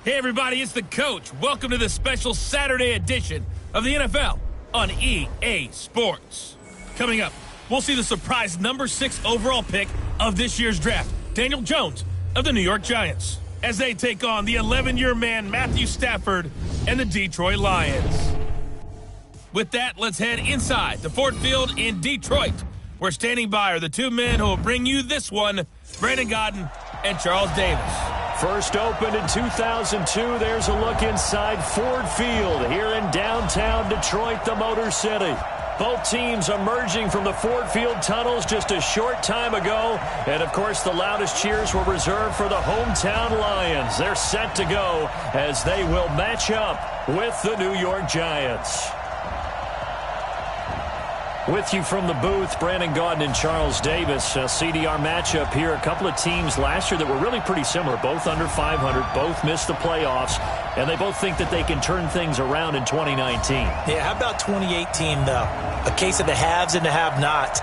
Hey everybody, it's the coach. Welcome to the special Saturday edition of the NFL on EA Sports. Coming up, we'll see the surprise number 6 overall pick of this year's draft, Daniel Jones of the New York Giants, as they take on the 11-year man Matthew Stafford and the Detroit Lions. With that, let's head inside the Ford Field in Detroit. Where standing by are the two men who will bring you this one, Brandon Gaudin and Charles Davis. First opened in 2002, there's a look inside Ford Field here in downtown Detroit, the Motor City. Both teams emerging from the Ford Field tunnels just a short time ago. And, of course, the loudest cheers were reserved for the hometown Lions. They're set to go as they will match up with the New York Giants. With you from the booth, Brandon Gaudin and Charles Davis. CDR matchup here. A couple of teams last year that were really pretty similar. Both under 500, both missed the playoffs, and they both think that they can turn things around in 2019. Yeah, how about 2018, though? A case of the haves and the have-nots.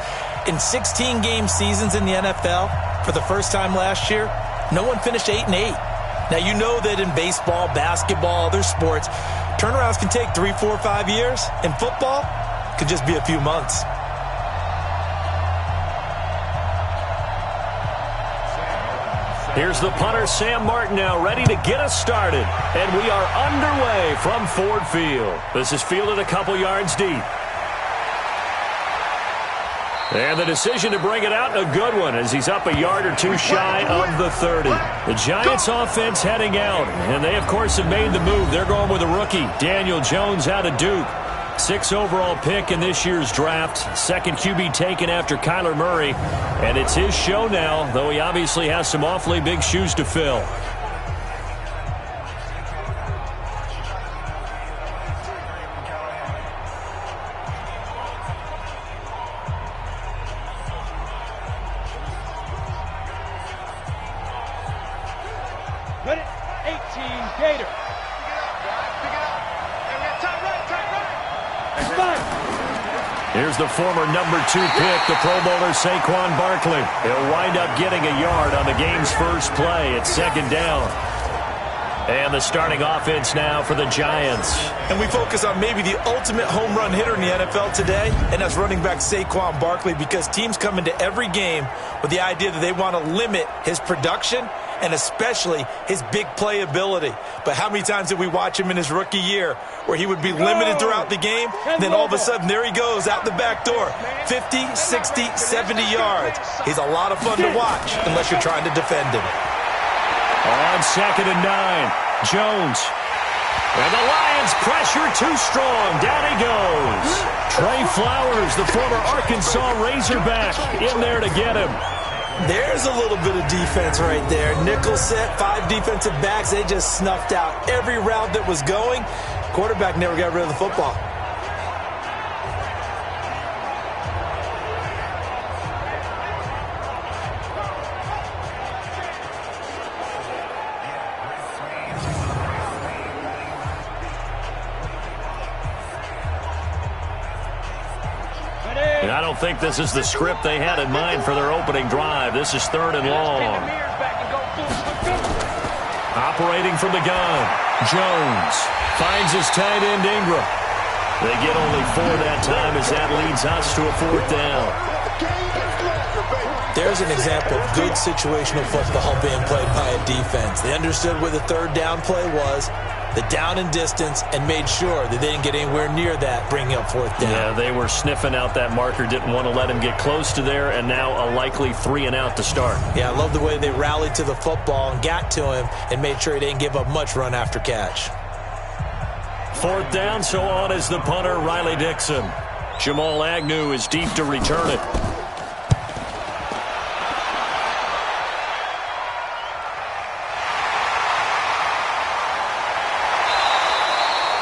In 16-game seasons in the NFL, for the first time last year, no one finished 8-8. Now, you know that in baseball, basketball, other sports, turnarounds can take 3, 4, 5 years. In football, could just be a few months. Here's the punter, Sam Martin, now ready to get us started. And we are underway from Ford Field. This is fielded a couple yards deep. And the decision to bring it out, a good one, as he's up a yard or two shy of the 30. The Giants offense heading out. And they, of course, have made the move. They're going with a rookie, Daniel Jones out of Duke. 6th overall pick in this year's draft. Second QB taken after Kyler Murray. And it's his show now, though he obviously has some awfully big shoes to fill. Ready? 18, Gator. Here's the former number 2 pick, the Pro Bowler Saquon Barkley. He'll wind up getting a yard on the game's first play. It's second down. And the starting offense now for the Giants. And we focus on maybe the ultimate home run hitter in the NFL today, and that's running back Saquon Barkley, because teams come into every game with the idea that they want to limit his production and especially his big playability. But how many times did we watch him in his rookie year where he would be limited throughout the game, and then all of a sudden there he goes out the back door, 50, 60, 70 yards. He's a lot of fun to watch unless you're trying to defend him. On 2nd and 9, Jones. And the Lions pressure too strong. Down he goes. Trey Flowers, the former Arkansas Razorback, in there to get him. There's a little bit of defense right there. Nickel set, 5 defensive backs. They just snuffed out every route that was going. Quarterback never got rid of the football. And I don't think this is the script they had in mind for their opening drive. This is 3rd and long. Operating from the gun, Jones finds his tight end Ingram. They get only 4 that time as that leads us to a 4th down. There's an example of good situational football being played by a defense. They understood where the 3rd down play was, the down and distance, and made sure that they didn't get anywhere near that, bringing up 4th down. Yeah, they were sniffing out that marker, didn't want to let him get close to there, and now a likely 3 and out to start. Yeah, I love the way they rallied to the football and got to him and made sure he didn't give up much run after catch. 4th down, so on is the punter, Riley Dixon. Jamal Agnew is deep to return it.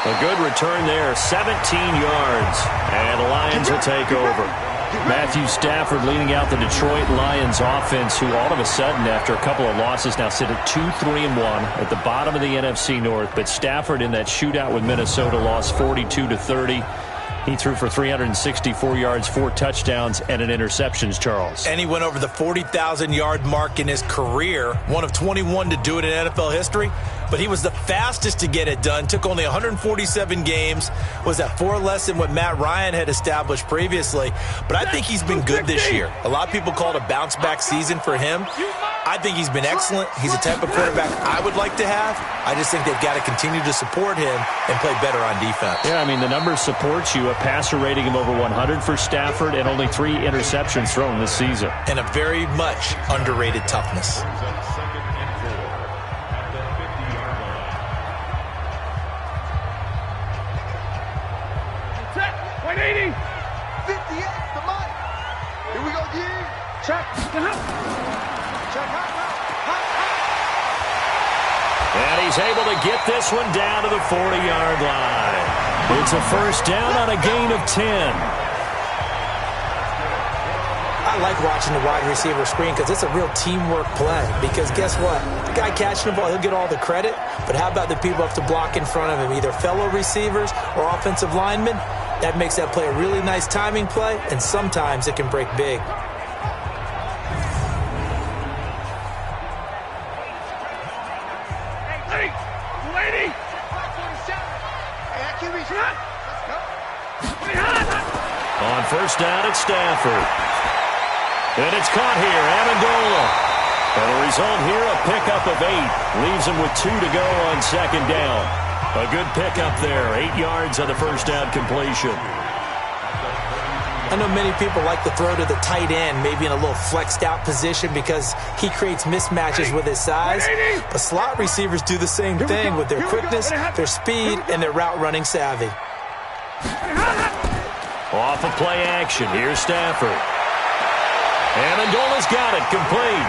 A good return there, 17 yards, and the Lions will take over. Matthew Stafford leading out the Detroit Lions offense, who all of a sudden, after a couple of losses, now sit at 2-3-1 at the bottom of the NFC North. But Stafford in that shootout with Minnesota lost 42-30. He threw for 364 yards, 4 touchdowns, and an interception, Charles. And he went over the 40,000-yard mark in his career, one of 21 to do it in NFL history. but he was the fastest to get it done. Took only 147 games. Was that 4 less than what Matt Ryan had established previously. But I think he's been good this year. A lot of people call it a bounce-back season for him. I think he's been excellent. He's the type of quarterback I would like to have. I just think they've got to continue to support him and play better on defense. Yeah, I mean, the numbers support you. A passer rating of over 100 for Stafford and only 3 interceptions thrown this season. And a very much underrated toughness. Set. 180. 58, the money. Here we go, G. Check. Check, And he's able to get this one down to the 40-yard line. It's a first down on a gain of 10. I like watching the wide receiver screen because it's a real teamwork play. Because guess what? The guy catching the ball, he'll get all the credit. But how about the people have to block in front of him, either fellow receivers or offensive linemen? That makes that play a really nice timing play, and sometimes it can break big. On first down, it's Stafford. And it's caught here, Amendola. And the result here, a pickup of 8. Leaves him with 2 to go on second down. A good pickup there, 8 yards on the first down completion. I know many people like to throw to the tight end, maybe in a little flexed out position because he creates mismatches with his size. But slot receivers do the same thing with their quickness, their speed, and their route running savvy. Off of play action, here's Stafford. Amendola's got it, complete.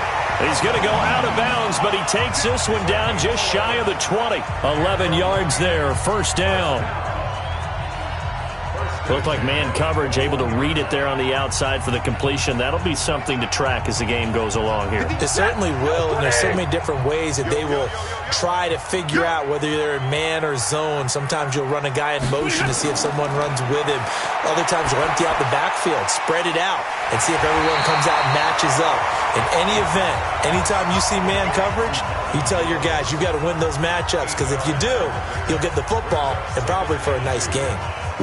He's going to go out of bounds, but he takes this one down just shy of the 20. 11 yards there, first down. Looked like man coverage, able to read it there on the outside for the completion. That'll be something to track as the game goes along here. It certainly will, and there's so many different ways that they will try to figure out whether they're in man or zone. Sometimes you'll run a guy in motion to see if someone runs with him. Other times you'll empty out the backfield, spread it out, and see if everyone comes out and matches up. In any event, anytime you see man coverage, you tell your guys you got to win those matchups, because if you do, you'll get the football and probably for a nice game.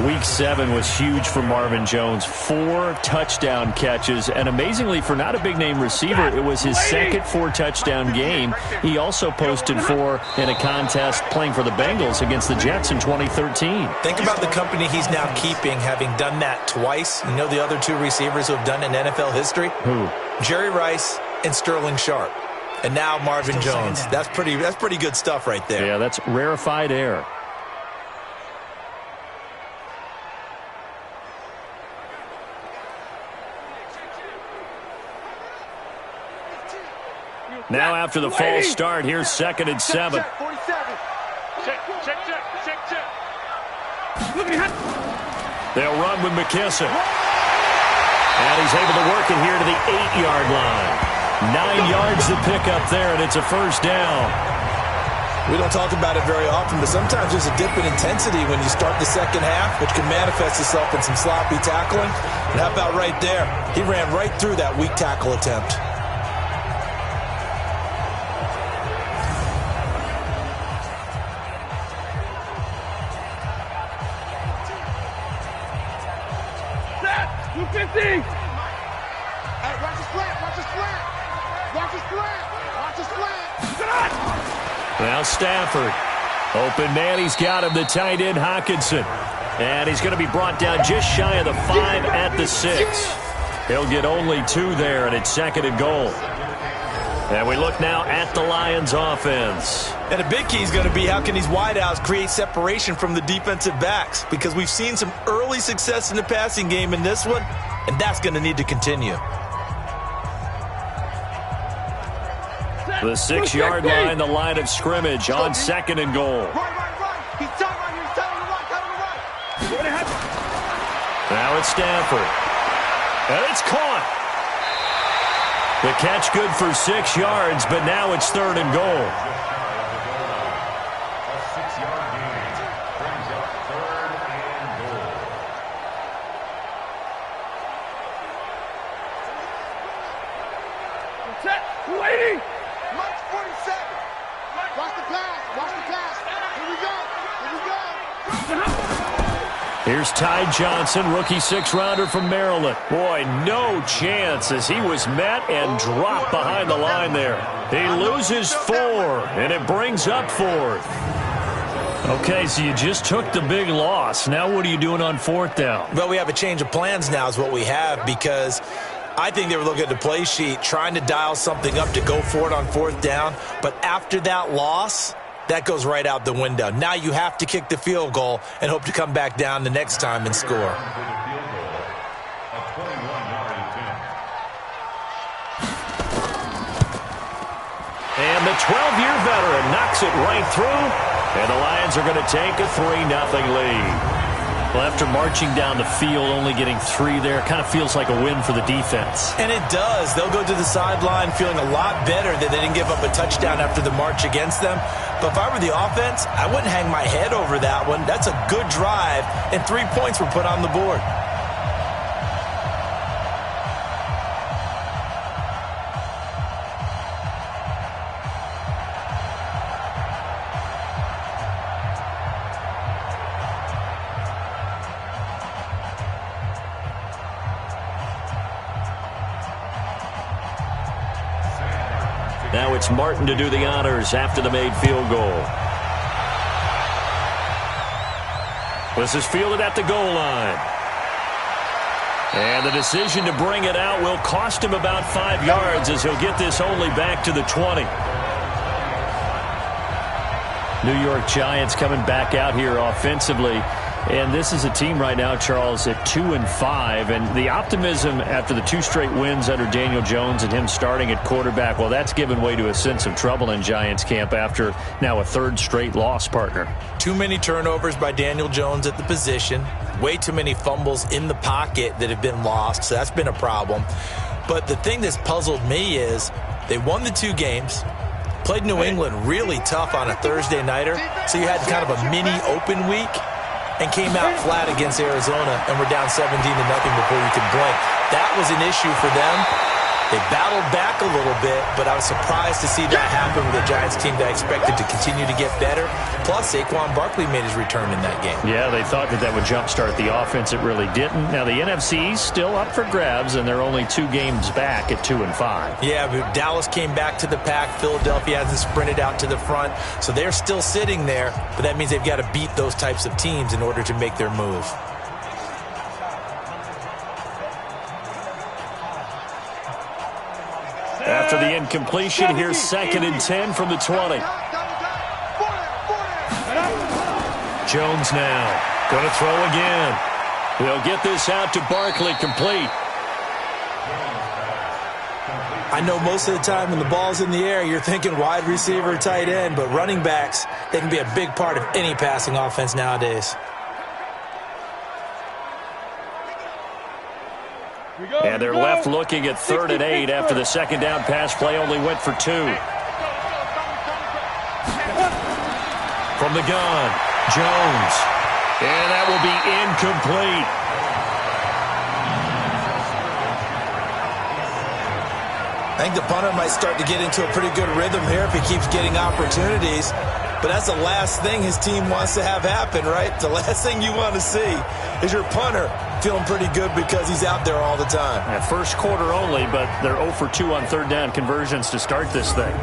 Week 7 was huge for Marvin Jones. 4 touchdown catches, and amazingly for not a big-name receiver, it was his second 4-touchdown game. He also posted 4 in a contest playing for the Bengals against the Jets in 2013. Think about the company he's now keeping, having done that twice. You know the other 2 receivers who have done it in NFL history? Who? Jerry Rice and Sterling Sharp. And now Marvin Jones. That's pretty good stuff right there. Yeah, that's rarefied air. Now after the false start, here's 2nd and 7. Check. They'll run with McKissick. And he's able to work it here to the 8-yard line. 9 yards to pick up there, and it's a first down. We don't talk about it very often, but sometimes there's a dip in intensity when you start the second half, which can manifest itself in some sloppy tackling. And how about right there? He ran right through that weak tackle attempt. Hey, watch the slant, watch the slant. Watch the slant, watch the slant. Now Stafford. Open man, he's got him, the tight end Hockenson. And he's going to be brought down just shy of the 5 at the 6. He'll get only 2 there, and it's 2nd and goal. And we look now at the Lions offense. And a big key is going to be how can these wideouts create separation from the defensive backs, because we've seen some early success in the passing game in this one, and that's going to need to continue. The 6-yard line, the line of scrimmage on 2nd and goal. Right. He's telling right here. He's telling the right. Now it's Stafford. And it's caught. The catch good for 6 yards, but now it's 3rd and goal. March 47. Watch the pass. Watch the Here's Ty Johnson, rookie six-rounder from Maryland. Boy, no chance as he was met and dropped behind the line there. He loses 4, and it brings up 4th. Okay, so you just took the big loss. Now what are you doing on 4th down? Well, we have a change of plans now is what we have, because I think they were looking at the play sheet, trying to dial something up to go for it on 4th down. But after that loss, that goes right out the window. Now you have to kick the field goal and hope to come back down the next time and score. And the 12-year veteran knocks it right through, and the Lions are going to take a 3-0 lead. Well, after marching down the field, only getting 3 there, kind of feels like a win for the defense. And it does. They'll go to the sideline feeling a lot better that they didn't give up a touchdown after the march against them. But if I were the offense, I wouldn't hang my head over that one. That's a good drive, and 3 points were put on the board. Now it's Martin to do the honors after the made field goal. This is fielded at the goal line. And the decision to bring it out will cost him about 5 yards as he'll get this only back to the 20. New York Giants coming back out here offensively. And this is a team right now, Charles, at 2-5. And the optimism after the 2 straight wins under Daniel Jones and him starting at quarterback, well, that's given way to a sense of trouble in Giants camp after now a 3rd straight loss, partner. Too many turnovers by Daniel Jones at the position. Way too many fumbles in the pocket that have been lost. So that's been a problem. But the thing that's puzzled me is they won the 2 games. Played New England really tough on a Thursday nighter. So you had kind of a mini open week. And came out flat against Arizona, and we're down 17-0 before you could blink. That was an issue for them. They battled back a little bit, but I was surprised to see that happen with a Giants team that I expected to continue to get better. Plus, Saquon Barkley made his return in that game. Yeah, they thought that would jumpstart the offense. It really didn't. Now, the NFC's still up for grabs, and they're only 2 games back at 2-5. Yeah, but Dallas came back to the pack. Philadelphia hasn't sprinted out to the front. So they're still sitting there, but that means they've got to beat those types of teams in order to make their move. After the incompletion, here's 2nd and 10 from the 20. Jones now going to throw again. He'll get this out to Barkley, complete. I know most of the time when the ball's in the air, you're thinking wide receiver, tight end, but running backs, they can be a big part of any passing offense nowadays. And they're left looking at 3rd and 8 after the 2nd down pass play only went for 2. From the gun, Jones. And that will be incomplete. I think the punter might start to get into a pretty good rhythm here if he keeps getting opportunities. But that's the last thing his team wants to have happen, right? The last thing you want to see is your punter feeling pretty good because he's out there all the time. At first quarter only, but they're 0 for 2 on 3rd down conversions to start this thing.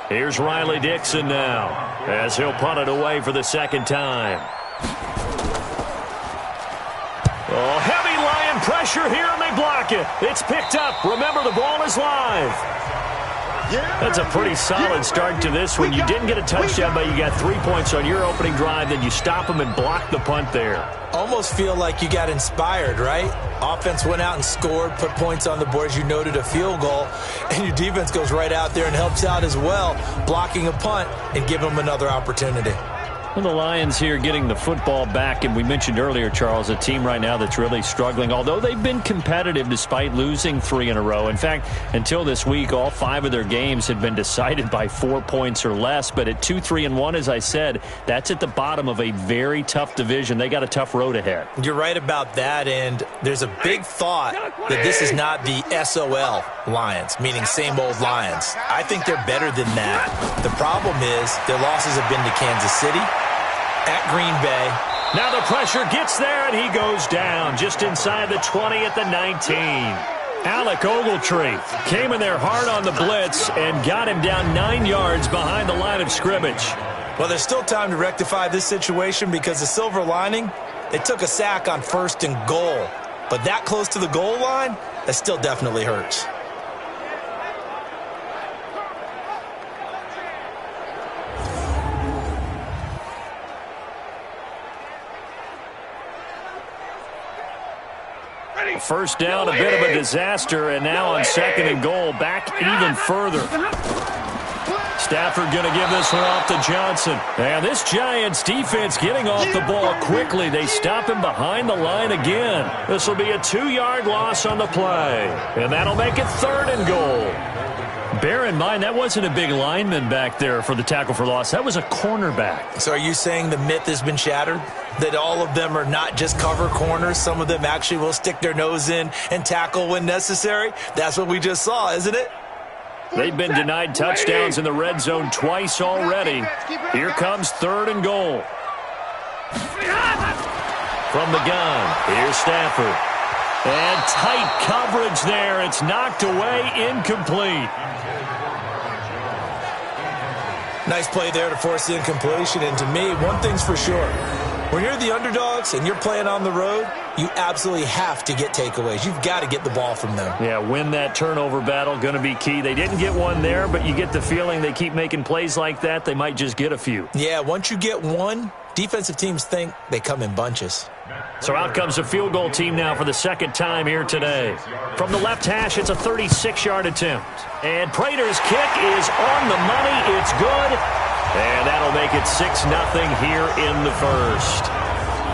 Here's Riley Dixon now as he'll punt it away for the 2nd time. Oh, heavy Lion pressure here, and they block it. It's picked up. Remember, the ball is live. That's a pretty solid start to this one. You didn't get a touchdown, but you got 3 points on your opening drive. Then you stop them and block the punt there. Almost feel like you got inspired, right? Offense went out and scored, put points on the board, as you noted, a field goal. And your defense goes right out there and helps out as well, blocking a punt and give them another opportunity. Well, the Lions here getting the football back, and we mentioned earlier, Charles, a team right now that's really struggling, although they've been competitive despite losing 3 in a row. In fact, until this week, all 5 of their games had been decided by 4 points or less, but at 2-3-1, as I said, that's at the bottom of a very tough division. They got a tough road ahead. You're right about that, and there's a big thought that this is not the SOL Lions, meaning same old Lions. I think they're better than that. The problem is their losses have been to Kansas City, at Green Bay. Now the pressure gets there, and he goes down just inside the 20 at the 19. Alec Ogletree came in there hard on the blitz and got him down 9 yards behind the line of scrimmage. Well, there's still time to rectify this situation because the silver lining, they took a sack on 1st and goal. But that close to the goal line, that still definitely hurts. First down, a bit of a disaster, and now on 2nd and goal, back even further. Stafford going to give this one off to Johnson. And this Giants defense getting off the ball quickly. They stop him behind the line again. This will be a 2-yard loss on the play. And that'll make it 3rd and goal. Bear in mind, that wasn't a big lineman back there for the tackle for loss. That was a cornerback. So are you saying the myth has been shattered? That all of them are not just cover corners? Some of them actually will stick their nose in and tackle when necessary? That's what we just saw, isn't it? They've been denied touchdowns in the red zone twice already. Here comes 3rd and goal. From the gun, here's Stafford. And tight coverage there. It's knocked away, incomplete. Nice play there to force the incompletion. And to me, one thing's for sure. When you're the underdogs and you're playing on the road, you absolutely have to get takeaways. You've got to get the ball from them. Yeah, win that turnover battle, going to be key. They didn't get one there, but you get the feeling they keep making plays like that, they might just get a few. Yeah, once you get one, defensive teams think they come in bunches. So out comes a field goal team now for the 2nd time here today. From the left hash, it's a 36-yard attempt. And Prater's kick is on the money. It's good. And that'll make it 6-0 here in the first.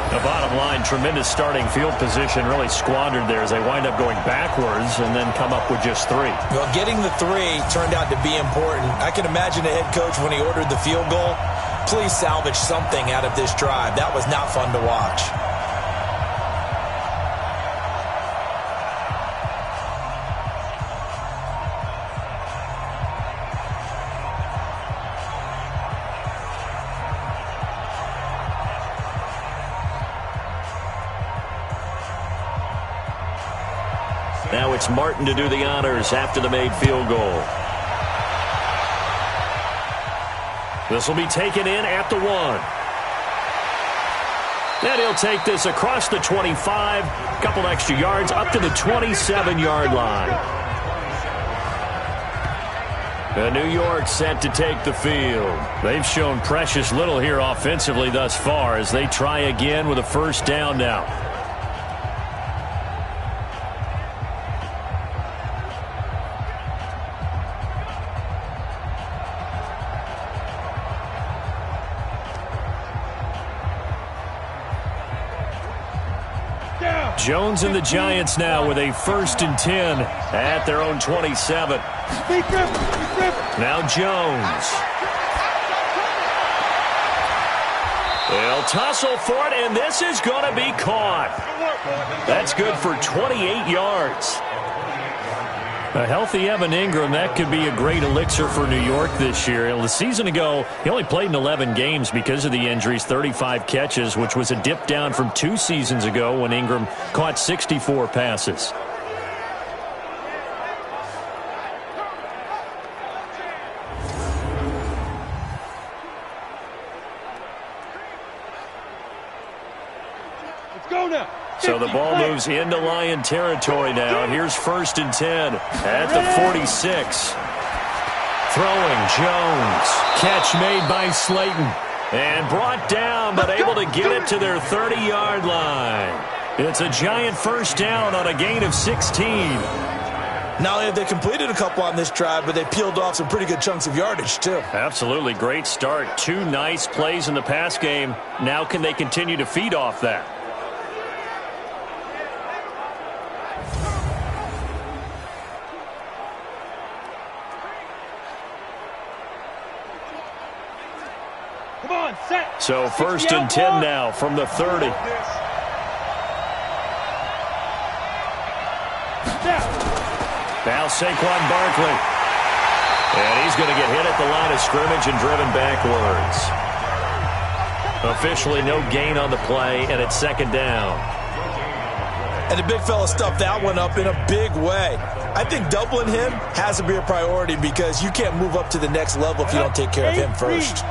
The bottom line, tremendous starting field position, really squandered there as they wind up going backwards and then come up with just 3. Well, getting the 3 turned out to be important. I can imagine the head coach when he ordered the field goal. Please salvage something out of this drive. That was not fun to watch. Now it's Martin to do the honors after the made field goal. This will be taken in at the 1. And he'll take this across the 25, a couple extra yards up to the 27-yard line. And New York set to take the field. They've shown precious little here offensively thus far as they try again with a 1st down now. Jones and the Giants now with a 1st and 10 at their own 27. Now Jones. They'll tussle for it, and this is going to be caught. That's good for 28 yards. A healthy Evan Ingram, that could be a great elixir for New York this year. A season ago, he only played in 11 games because of the injuries, 35 catches, which was a dip down from 2 seasons ago when Ingram caught 64 passes. Let's go now. So the ball moves into Lion territory now. Here's 1st and 10 at the 46. Throwing Jones. Catch made by Slayton. And brought down, but able to get it to their 30-yard line. It's a Giant 1st down on a gain of 16. Not only have they completed a couple on this drive, but they peeled off some pretty good chunks of yardage, too. Absolutely. Great start. 2 nice plays in the pass game. Now can they continue to feed off that? Come on, set. So 1st and 10 now from the 30. Now Saquon Barkley. And he's going to get hit at the line of scrimmage and driven backwards. Officially no gain on the play, and it's 2nd down. And the big fella stuffed that one up in a big way. I think doubling him has to be a priority because you can't move up to the next level if you don't take care of him first.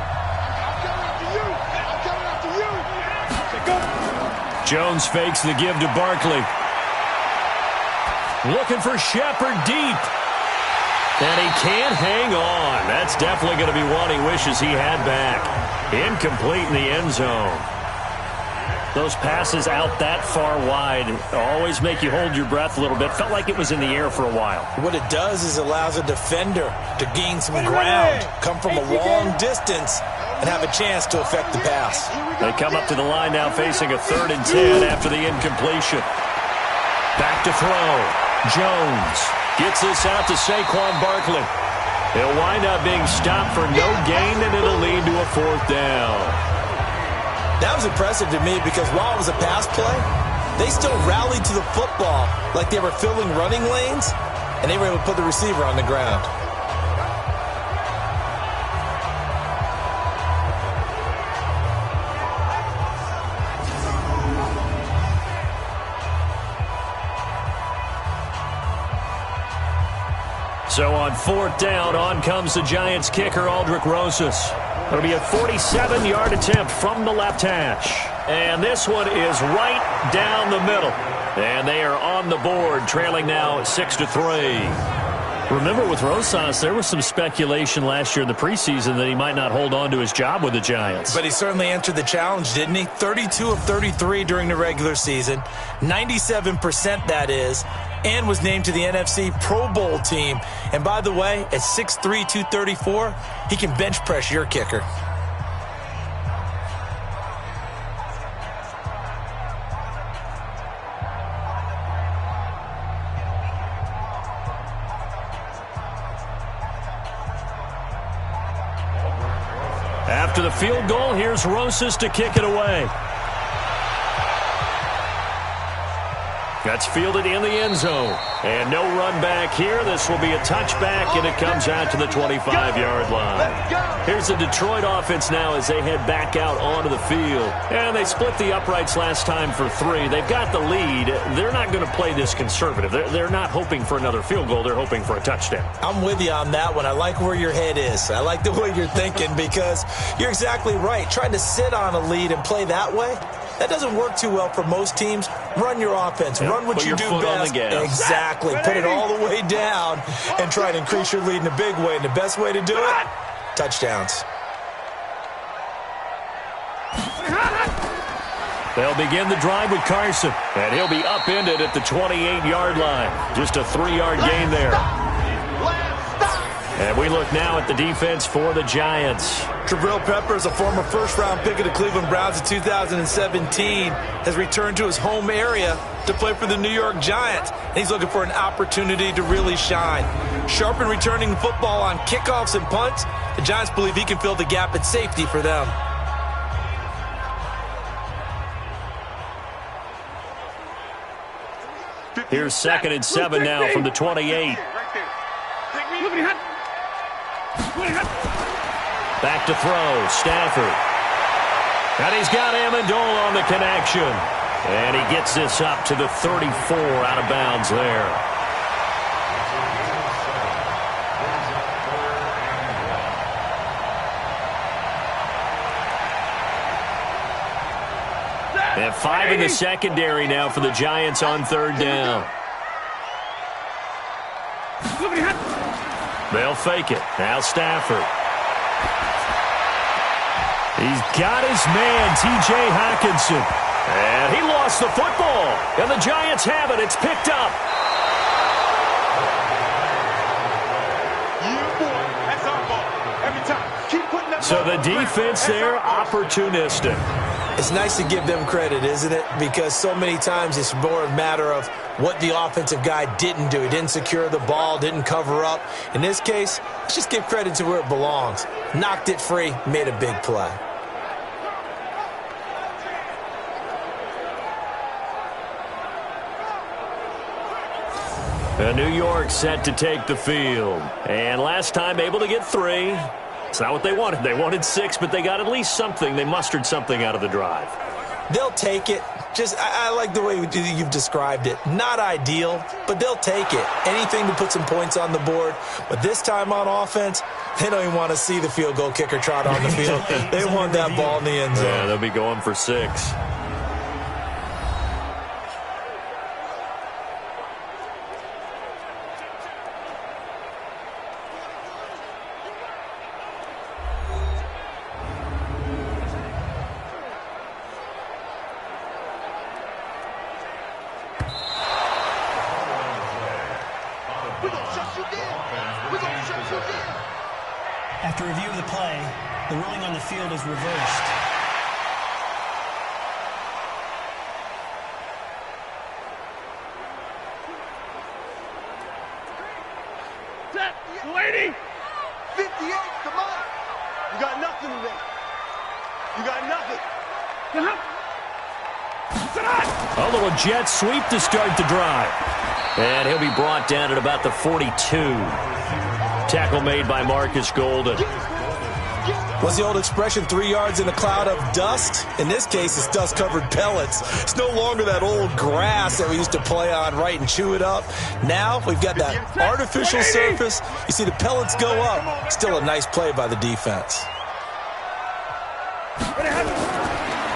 Jones fakes the give to Barkley. Looking for Shepard deep. And he can't hang on. That's definitely going to be one he wishes he had back. Incomplete in the end zone. Those passes out that far wide always make you hold your breath a little bit. Felt like it was in the air for a while. What it does is allows a defender to gain some ground, come from a long distance, and have a chance to affect the pass. They come up to the line now facing a 3rd and 10 after the incompletion. Back to throw. Jones gets this out to Saquon Barkley. He'll wind up being stopped for no gain, and it'll lead to a 4th down. That was impressive to me because while it was a pass play, they still rallied to the football like they were filling running lanes, and they were able to put the receiver on the ground. So on 4th down, on comes the Giants kicker, Aldrick Rosas. It'll be a 47-yard attempt from the left hash. And this one is right down the middle. And they are on the board, trailing now 6-3. Remember, with Rosas, there was some speculation last year in the preseason that he might not hold on to his job with the Giants. But he certainly answered the challenge, didn't he? 32 of 33 during the regular season, 97% that is, and was named to the NFC Pro Bowl team. And by the way, at 6'3", 234, he can bench press your kicker. After the field goal, here's Rosas to kick it away. That's fielded in the end zone. And no run back here. This will be a touchback, and it comes out to the 25-yard line. Here's the Detroit offense now as they head back out onto the field. And they split the uprights last time for 3. They've got the lead. They're not going to play this conservative. They're not hoping for another field goal. They're hoping for a touchdown. I'm with you on that one. I like where your head is. I like the way you're thinking because you're exactly right. Trying to sit on a lead and play that way, that doesn't work too well for most teams. Run your offense. Run what you do best. Exactly. Put it all the way down and try to increase your lead in a big way. And the best way to do it, touchdowns. They'll begin the drive with Carson, and he'll be upended at the 28-yard line. Just a 3-yard gain there. And we look now at the defense for the Giants. Jabril Peppers, a former first-round pick of the Cleveland Browns in 2017, has returned to his home area to play for the New York Giants. And he's looking for an opportunity to really shine. Sharp in returning football on kickoffs and punts. The Giants believe he can fill the gap at safety for them. Here's 2nd and 7 now from the 28. Back to throw, Stafford. And he's got Amendola on the connection. And he gets this up to the 34 out of bounds there. And 5 in the secondary now for the Giants on 3rd down. They'll fake it. Now Stafford. He's got his man, T.J. Hockenson. And he lost the football. And the Giants have it. It's picked up. So the defense there, opportunistic. It's nice to give them credit, isn't it? Because so many times it's more a matter of what the offensive guy didn't do. He didn't secure the ball, didn't cover up. In this case, let's just give credit to where it belongs. Knocked it free, made a big play. New York set to take the field. And last time able to get 3. It's not what they wanted. They wanted 6, but they got at least something. They mustered something out of the drive. They'll take it. I like the way you've described it. Not ideal, but they'll take it. Anything to put some points on the board. But this time on offense, they don't even want to see the field goal kicker trot on the field. They want that ball in the end zone. Yeah, they'll be going for 6. After review of the play, the ruling on the field is reversed. Set, lady! 58, come on! You got nothing today. You got nothing. A little jet sweep to start the drive. And he'll be brought down at about the 42. Tackle made by Marcus Golden. What's the old expression, 3 yards in a cloud of dust? In this case, it's dust-covered pellets. It's no longer that old grass that we used to play on, right, and chew it up. Now we've got that artificial surface. You see the pellets go up. Still a nice play by the defense.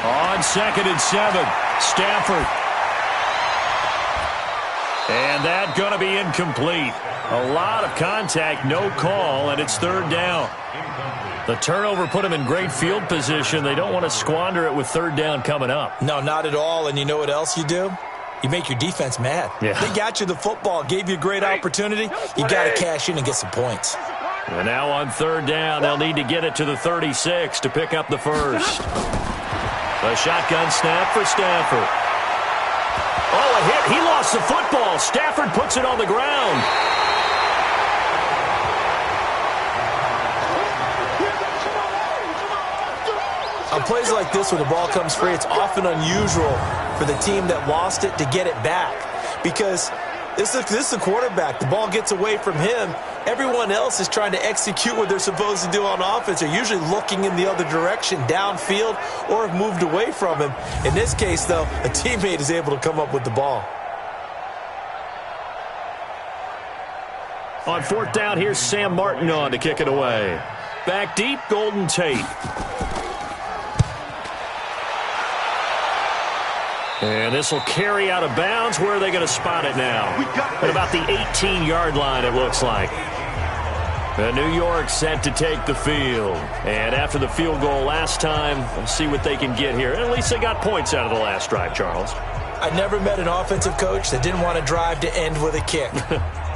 On 2nd and 7, Stafford. And that going to be incomplete. A lot of contact, no call, and it's 3rd down. The turnover put them in great field position. They don't want to squander it with 3rd down coming up. No, not at all. And you know what else you do? You make your defense mad. Yeah. They got you the football, gave you a great opportunity. You got to cash in and get some points. And now on 3rd down, they'll need to get it to the 36 to pick up the first. A shotgun snap for Stafford. Oh, a hit. He lost the football. Stafford puts it on the ground. On plays like this where the ball comes free, it's often unusual for the team that lost it to get it back. Because this is the quarterback. The ball gets away from him. Everyone else is trying to execute what they're supposed to do on offense. They're usually looking in the other direction, downfield, or have moved away from him. In this case, though, a teammate is able to come up with the ball. On 4th down, here's Sam Martin on to kick it away. Back deep, Golden Tate. And this will carry out of bounds. Where are they going to spot it now? At about the 18-yard line, it looks like. And New York set to take the field. And after the field goal last time, we'll see what they can get here. At least they got points out of the last drive, Charles. I never met an offensive coach that didn't want to drive to end with a kick.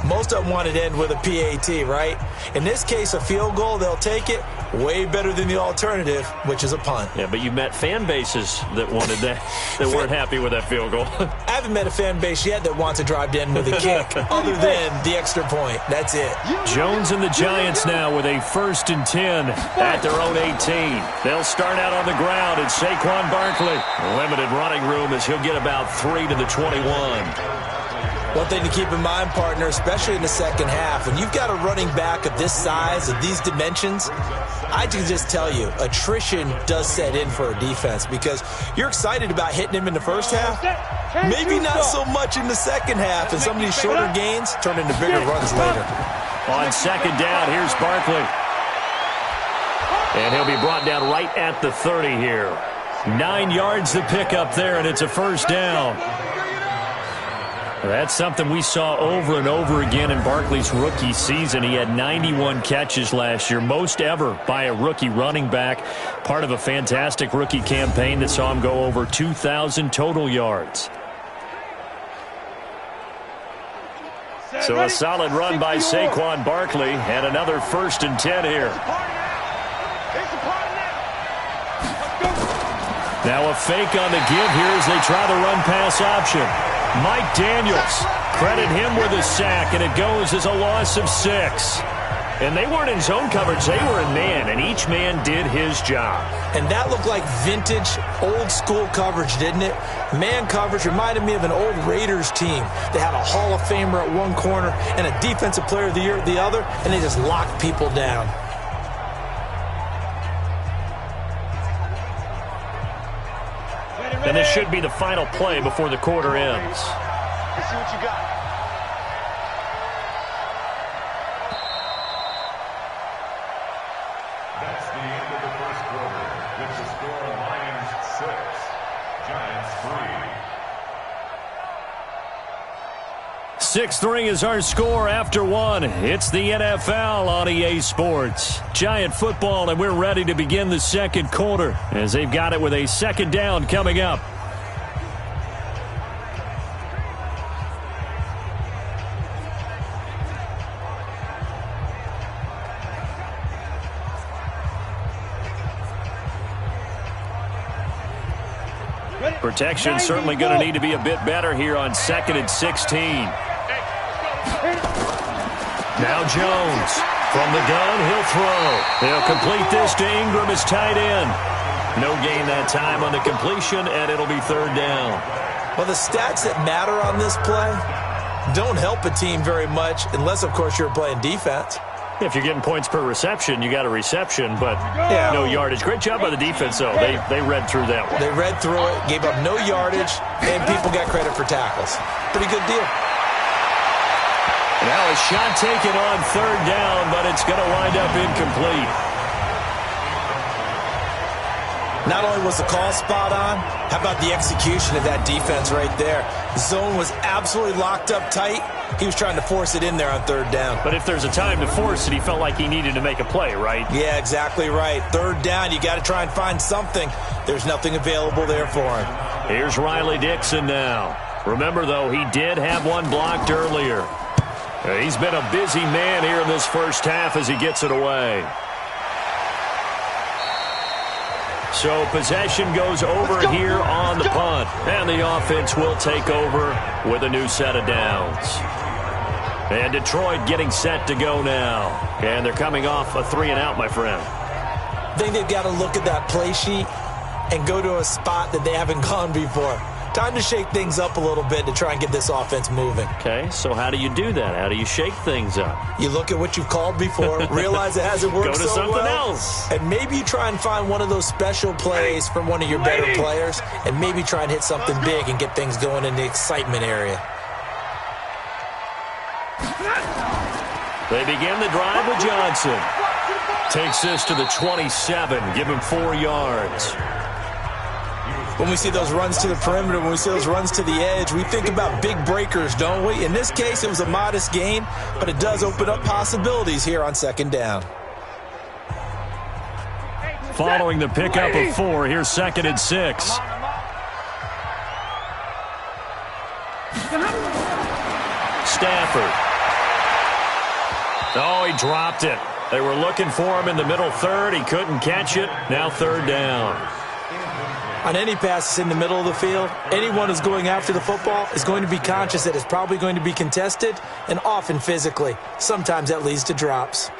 Most of them wanted to end with a PAT, right? In this case, a field goal, they'll take it. Way better than the alternative, which is a punt. Yeah, but you met fan bases that wanted that, that weren't happy with that field goal. I haven't met a fan base yet that wants to drive to end with a kick, other than the extra point. That's it. Jones and the Giants now with a 1st and 10 at their own 18. They'll start out on the ground, and Saquon Barkley. Limited running room as he'll get about 3 to the 21. One thing to keep in mind, partner, especially in the second half, when you've got a running back of this size, of these dimensions, I can just tell you, attrition does set in for a defense because you're excited about hitting him in the first half, maybe not so much in the second half, and some of these shorter gains turn into bigger runs later. On 2nd down, here's Barkley. And he'll be brought down right at the 30 here. 9 yards to pick up there, and it's a 1st down. That's something we saw over and over again in Barkley's rookie season. He had 91 catches last year, most ever by a rookie running back. Part of a fantastic rookie campaign that saw him go over 2,000 total yards. So a solid run by Saquon Barkley and another 1st and 10 here. Now a fake on the give here as they try the run-pass option. Mike Daniels, credit him with a sack, and it goes as a loss of 6. And they weren't in zone coverage. They were in man, and each man did his job. And that looked like vintage, old-school coverage, didn't it? Man coverage reminded me of an old Raiders team. They had a Hall of Famer at one corner and a Defensive Player of the Year at the other, and they just locked people down. And this should be the final play before the quarter ends. Let's see what you got. That's the end of the first quarter, with the score Lions 6, Giants 3. 6-3 is our score after 1. It's the NFL on EA Sports. Giant football, and we're ready to begin the second quarter as they've got it with a second down coming up. Protection certainly going to need to be a bit better here on 2nd and 16. Now Jones. From the gun, he'll throw. He'll complete this to Ingram as tight end. No gain that time on the completion, and it'll be 3rd down. Well, the stats that matter on this play don't help a team very much unless, of course, you're playing defense. If you're getting points per reception, you got a reception, but no yardage. Great job by the defense, though. They read through that one. They read through it, gave up no yardage, and people got credit for tackles. Pretty good deal. Now a shot taken on 3rd down, but it's going to wind up incomplete. Not only was the call spot on, how about the execution of that defense right there? The zone was absolutely locked up tight. He was trying to force it in there on 3rd down. But if there's a time to force it, he felt like he needed to make a play, right? Yeah, exactly right. 3rd down, you got to try and find something. There's nothing available there for him. Here's Riley Dixon now. Remember, though, he did have one blocked earlier. He's been a busy man here in this first half as he gets it away. So possession goes over here on the punt. And the offense will take over with a new set of downs. And Detroit getting set to go now. And they're coming off a 3-and-out, my friend. I think they've got to look at that play sheet and go to a spot that they haven't gone before. Time to shake things up a little bit to try and get this offense moving. Okay, so how do you do that? How do you shake things up? You look at what you've called before, realize it hasn't worked so well. Go to something else. And maybe you try and find one of those special plays from one of your better players, and maybe try and hit something big and get things going in the excitement area. They begin the drive with Johnson. Takes this to the 27, give him 4 yards. When we see those runs to the perimeter, when we see those runs to the edge, we think about big breakers, don't we? In this case, it was a modest gain, but it does open up possibilities here on 2nd down. Following the pickup of 4, here's 2nd and 6. Stafford. Oh, he dropped it. They were looking for him in the middle 3rd. He couldn't catch it. Now 3rd down. On any passes in the middle of the field, anyone who's going after the football is going to be conscious that it's probably going to be contested, and often physically. Sometimes that leads to drops.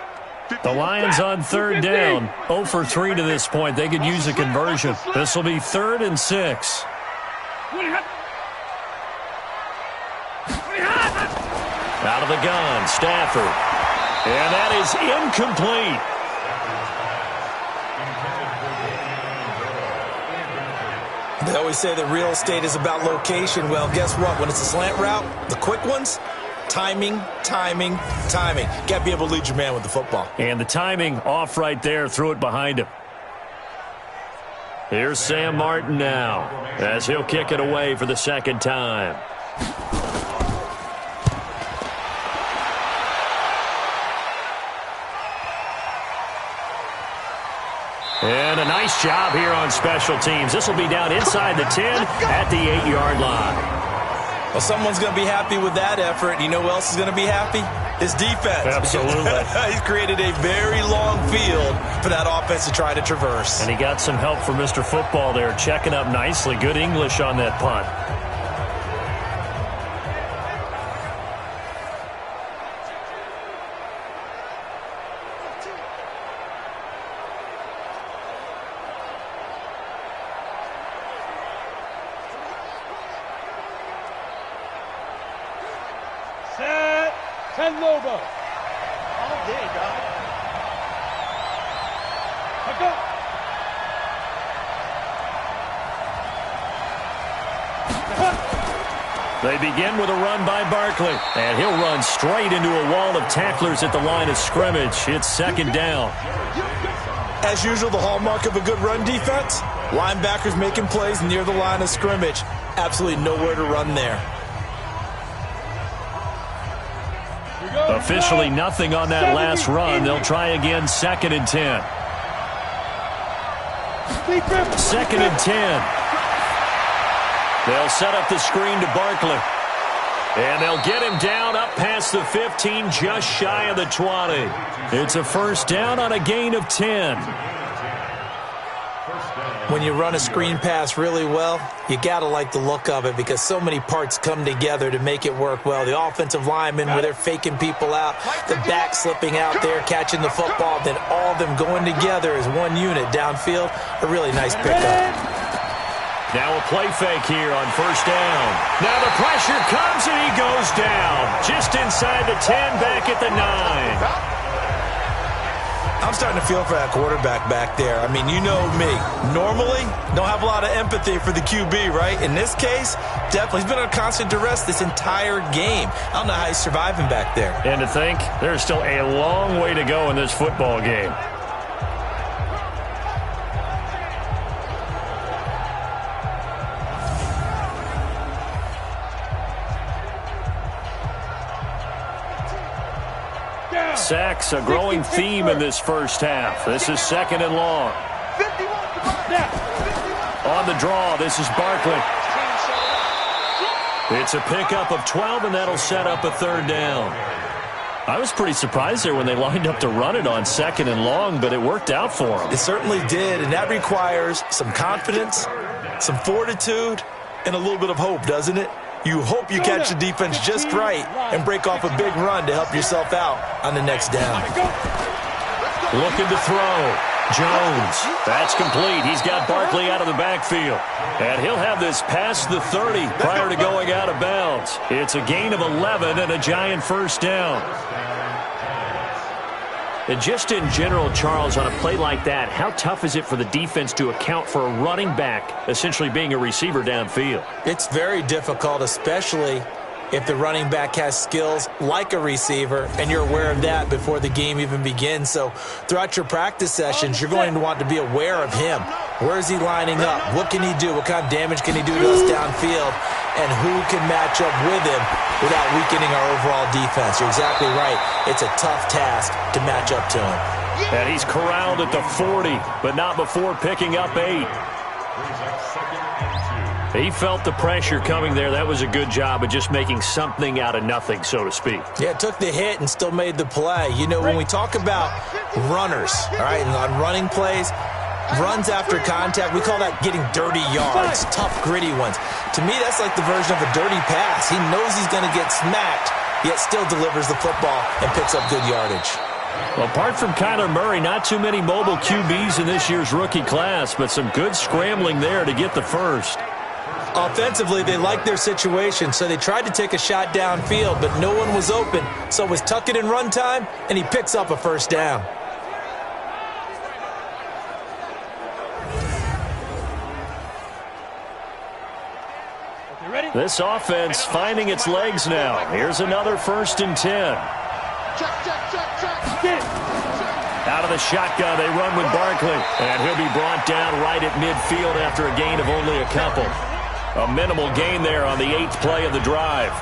The Lions on 3rd down. 0 for 3 to this point. They could use a conversion. This will be 3rd and 6. Out of the gun, Stafford. And that is incomplete. They always say that real estate is about location. Well, guess what? When it's a slant route, the quick ones, timing, timing, timing. Got to be able to lead your man with the football. And the timing off right there, threw it behind him. Here's Sam Martin now as he'll kick it away for the 2nd time. And a nice job here on special teams. This will be down inside the 10 at the 8-yard line. Well, someone's going to be happy with that effort. You know who else is going to be happy? His defense. Absolutely. He's created a very long field for that offense to try to traverse. And he got some help from Mr. Football there, checking up nicely. Good English on that punt. Set. 10 Lobo. All day, dog. Pick up. They begin with a run by Barkley. And he'll run straight into a wall of tacklers at the line of scrimmage. It's second down. As usual, the hallmark of a good run defense, linebackers making plays near the line of scrimmage. Absolutely nowhere to run there. Officially nothing on that last run. They'll try again, 2nd and 10. 2nd and 10. They'll set up the screen to Barkley. And they'll get him down up past the 15, just shy of the 20. It's a first down on a gain of 10. When you run a screen pass really well, you got to like the look of it because so many parts come together to make it work well. The offensive linemen, where they're faking people out, the back slipping out there, catching the football, then all of them going together as one unit downfield. A really nice pickup. Now a play fake here on first down. Now the pressure comes and he goes down. Just inside the 10, back at the 9. I'm starting to feel for that quarterback back there. I mean, you know me. Normally, don't have a lot of empathy for the QB, right? In this case, definitely. He's been under constant duress this entire game. I don't know how he's surviving back there. And to think, there's still a long way to go in this football game. Sacks, a growing theme in this first half. This is 2nd and long. On the draw, this is Barkley. It's a pickup of 12, and that'll set up a 3rd down. I was pretty surprised there when they lined up to run it on 2nd and long, but it worked out for them. It certainly did, and that requires some confidence, some fortitude, and a little bit of hope, doesn't it? You hope you catch the defense just right and break off a big run to help yourself out on the next down. Looking to throw. Jones. That's complete. He's got Barkley out of the backfield. And he'll have this past the 30 prior to going out of bounds. It's a gain of 11 and a giant first down. And just in general, Charles, on a play like that, how tough is it for the defense to account for a running back essentially being a receiver downfield? It's very difficult, especially if the running back has skills like a receiver, and you're aware of that before the game even begins. So throughout your practice sessions, you're going to want to be aware of him. Where is he lining up? What can he do? What kind of damage can he do to us downfield? And who can match up with him without weakening our overall defense? You're exactly right. It's a tough task to match up to him. And he's corralled at the 40, but not before picking up 8. He felt the pressure coming there. That was a good job of just making something out of nothing, so to speak. Yeah, took the hit and still made the play. You know, when we talk about runners, all right, and on running plays, runs after contact, we call that getting dirty yards, tough, gritty ones. To me, that's like the version of a dirty pass. He knows he's going to get smacked, yet still delivers the football and picks up good yardage. Well, apart from Kyler Murray, not too many mobile QBs in this year's rookie class, but some good scrambling there to get the first. Offensively, they liked their situation, so they tried to take a shot downfield, but no one was open. So it was tuck it in run time, and he picks up a first down. This offense finding its legs now. Here's another 1st and 10. Out of the shotgun, they run with Barkley. And he'll be brought down right at midfield after a gain of only a couple. A minimal gain there on the 8th play of the drive.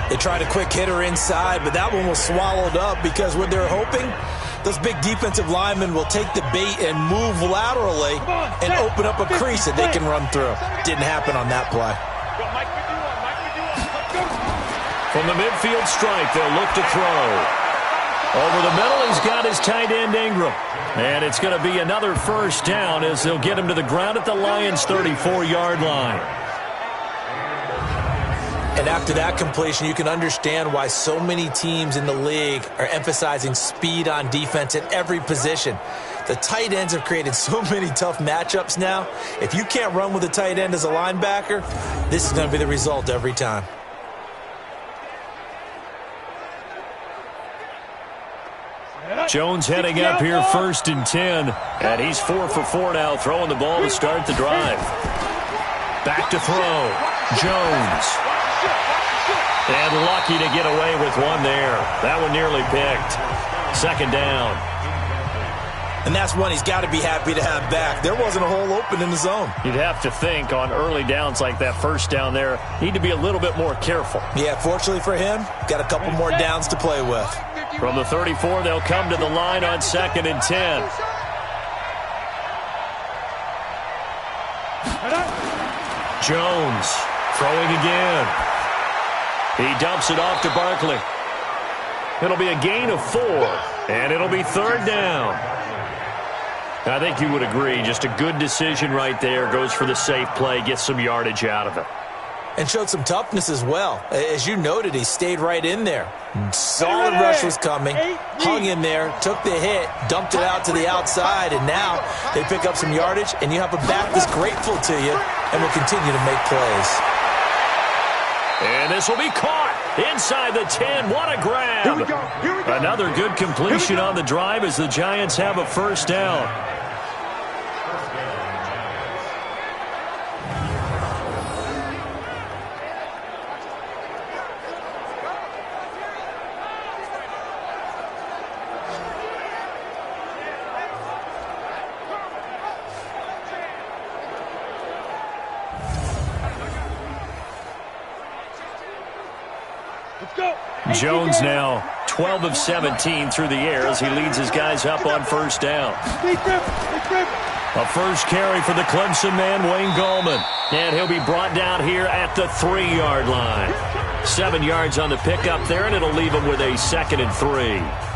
They tried a quick hitter inside, but that one was swallowed up because what they're hoping, those big defensive linemen will take the bait and move laterally and open up a crease that they can run through. Didn't happen on that play. From the midfield stripe, they'll look to throw. Over the middle, he's got his tight end, Ingram. And it's going to be another first down as they'll get him to the ground at the Lions' 34-yard line. And after that completion, you can understand why so many teams in the league are emphasizing speed on defense at every position. The tight ends have created so many tough matchups now. If you can't run with a tight end as a linebacker, this is going to be the result every time. Jones heading up here, 1st and 10. And he's 4 for 4 now, throwing the ball to start the drive. Back to throw. Jones. And lucky to get away with one there. That one nearly picked. 2nd down. And that's one he's got to be happy to have back. There wasn't a hole open in the zone. You'd have to think on early downs like that, 1st down there, need to be a little bit more careful. Yeah, fortunately for him, got a couple more downs to play with. From the 34, they'll come to the line on 2nd and 10. Jones throwing again. He dumps it off to Barkley. It'll be a gain of 4, and it'll be 3rd down. I think you would agree, just a good decision right there. Goes for the safe play, gets some yardage out of it. And showed some toughness as well. As you noted, he stayed right in there. Solid rush was coming, hung in there, took the hit, dumped it out to the outside, and now they pick up some yardage, and you have a back that's grateful to you and will continue to make plays. And this will be caught inside the 10. What a grab. Here we go. Another good completion on the drive as the Giants have a 1st down. Jones now 12 of 17 through the air as he leads his guys up on 1st down. A first carry for the Clemson man, Wayne Gallman. And he'll be brought down here at the 3-yard line. 7 yards on the pickup there, and it'll leave him with a 2nd and 3.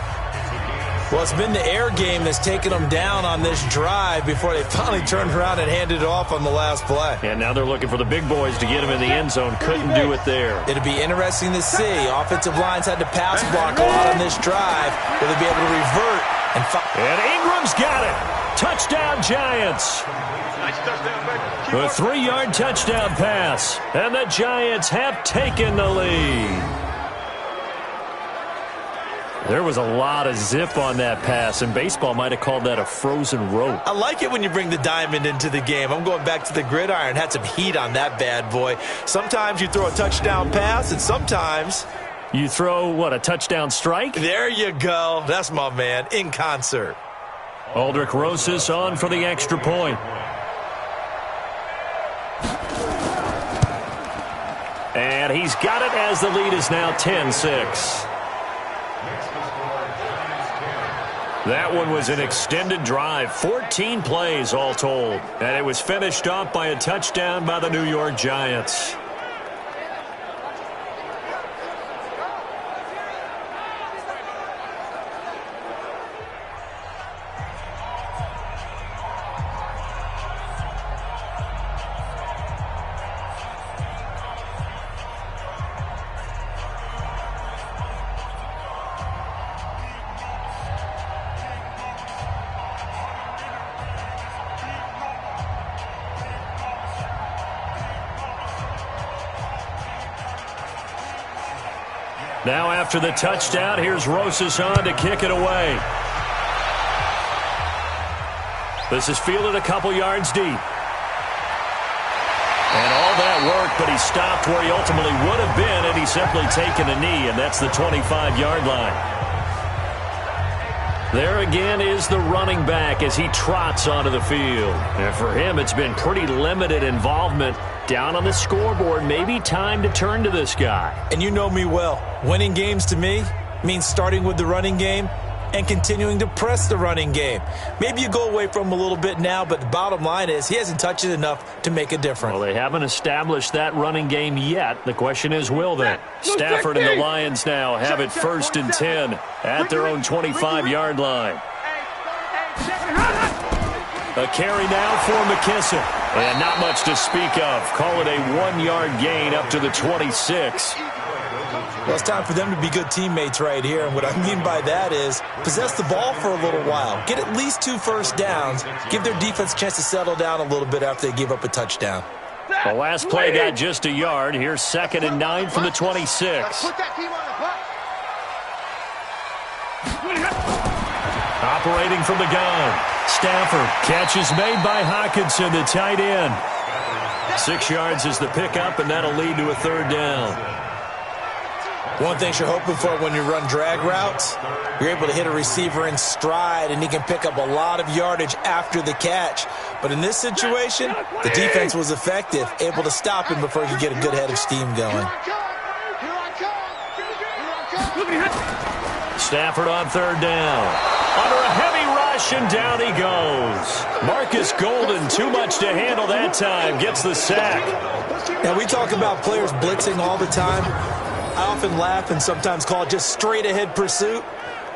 Well, it's been the air game that's taken them down on this drive before they finally turned around and handed it off on the last play. And now they're looking for the big boys to get him in the end zone. Couldn't do it there. It'll be interesting to see. Offensive lines had to pass block a lot on this drive. Will they be able to revert? And Ingram's got it. Touchdown, Giants. A 3-yard touchdown pass. And the Giants have taken the lead. There was a lot of zip on that pass, and baseball might have called that a frozen rope. I like it when you bring the diamond into the game. I'm going back to the gridiron. Had some heat on that bad boy. Sometimes you throw a touchdown pass, and sometimes you throw, what, a touchdown strike? There you go. That's my man, in concert. Aldrich Rosas on for the extra point. And he's got it as the lead is now 10-6. That one was an extended drive, 14 plays all told. And it was finished off by a touchdown by the New York Giants. Now after the touchdown, here's Rosas on to kick it away. This is fielded a couple yards deep. And all that work, but he stopped where he ultimately would have been, and he's simply taken a knee, and that's the 25-yard line. There again is the running back as he trots onto the field. And for him, it's been pretty limited involvement. Down on the scoreboard, maybe time to turn to this guy. And you know me well. Winning games to me means starting with the running game and continuing to press the running game. Maybe you go away from him a little bit now, but the bottom line is he hasn't touched it enough to make a difference. Well, they haven't established that running game yet. The question is, will they? Stafford and the Lions now have it 1st and 10 at their own 25-yard line. A carry now for McKissick. And not much to speak of. Call it a 1-yard gain up to the 26. Well, it's time for them to be good teammates right here. And what I mean by that is possess the ball for a little while. Get at least 2 first downs. Give their defense a chance to settle down a little bit after they give up a touchdown. The last play got just a yard. Here's 2nd and 9 from the 26. Put that team on the bus. Operating from the gun. Stafford. Catch is made by Hockenson, the tight end. 6 yards is the pickup, and that'll lead to a 3rd down. One thing you're hoping for when you run drag routes, you're able to hit a receiver in stride, and he can pick up a lot of yardage after the catch. But in this situation, the defense was effective, able to stop him before he could get a good head of steam going. Stafford on 3rd down. Under a heavy rush, and down he goes. Marcus Golden, too much to handle that time, gets the sack. Now, we talk about players blitzing all the time. I often laugh and sometimes call it just straight-ahead pursuit.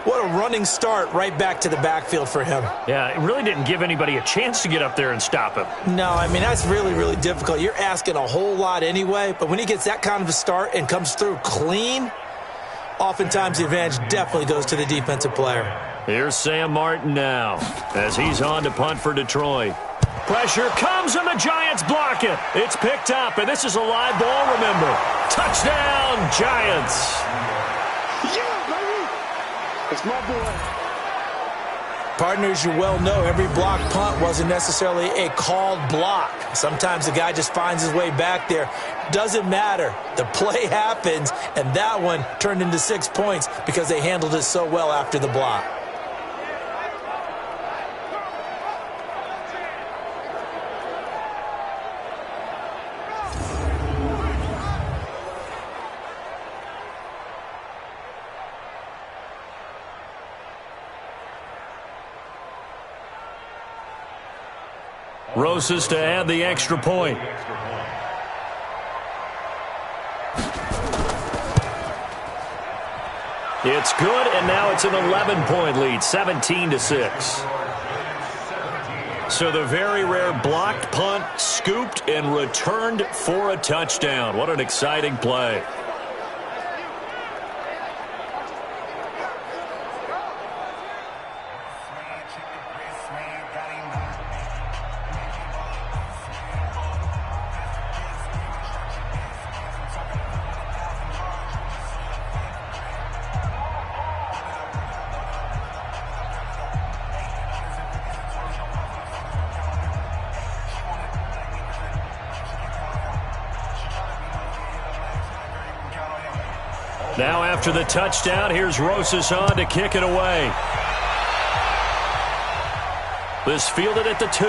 What a running start right back to the backfield for him. Yeah, it really didn't give anybody a chance to get up there and stop him. No, I mean, that's really, really difficult. You're asking a whole lot anyway, but when he gets that kind of a start and comes through clean, oftentimes the advantage definitely goes to the defensive player. Here's Sam Martin now as he's on to punt for Detroit. Pressure comes, and the Giants block it. It's picked up, and this is a live ball, remember. Touchdown, Giants. Yeah, baby. It's my boy. Partners, you well know every block punt wasn't necessarily a called block. Sometimes the guy just finds his way back there. Doesn't matter. The play happens, and that one turned into 6 points because they handled it so well after the block. Rosas to add the extra point. It's good, and now it's an 11-point lead, 17-6. So the very rare blocked punt, scooped, and returned for a touchdown. What an exciting play. Now after the touchdown, here's Rosas on to kick it away. This fielded at the 2.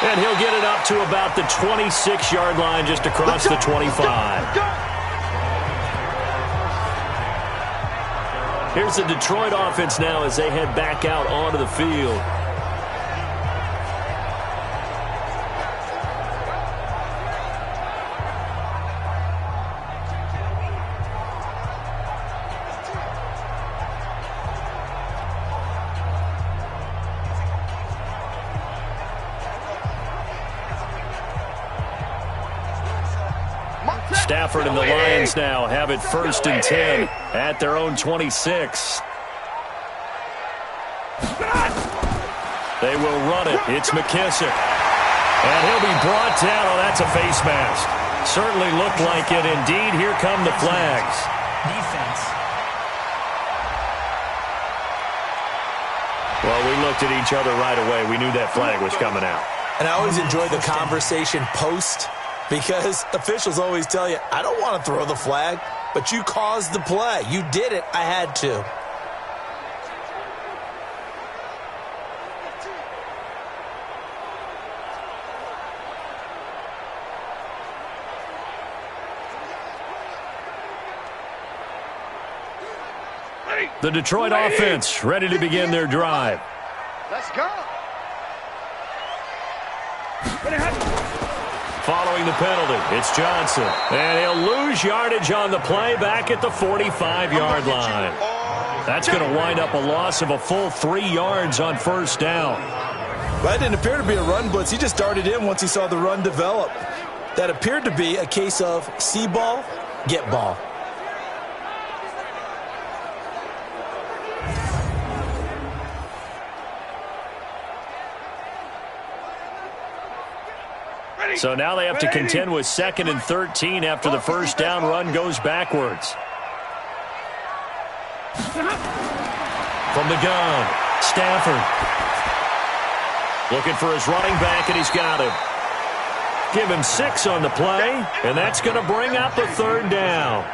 And he'll get it up to about the 26-yard line, just across the 25. Here's the Detroit offense now as they head back out onto the field. Stafford and the Lions now have it 1st and 10 at their own 26. They will run it. It's McKissick. And he'll be brought down. Oh, that's a face mask. Certainly looked like it. Indeed, here come the flags. Defense. Well, we looked at each other right away. We knew that flag was coming out. And I always enjoy the conversation post, because officials always tell you, I don't want to throw the flag, but you caused the play. You did it. I had to. The Detroit offense ready to begin their drive. Let's go. Following the penalty, it's Johnson. And he'll lose yardage on the play back at the 45-yard line. That's going to wind up a loss of a full 3 yards on first down. Well, that didn't appear to be a run blitz. He just darted in once he saw the run develop. That appeared to be a case of see ball, get ball. So now they have to contend with 2nd and 13 after the first down run goes backwards. From the gun, Stafford. Looking for his running back, and he's got him. Give him 6 on the play, and that's going to bring up a third down.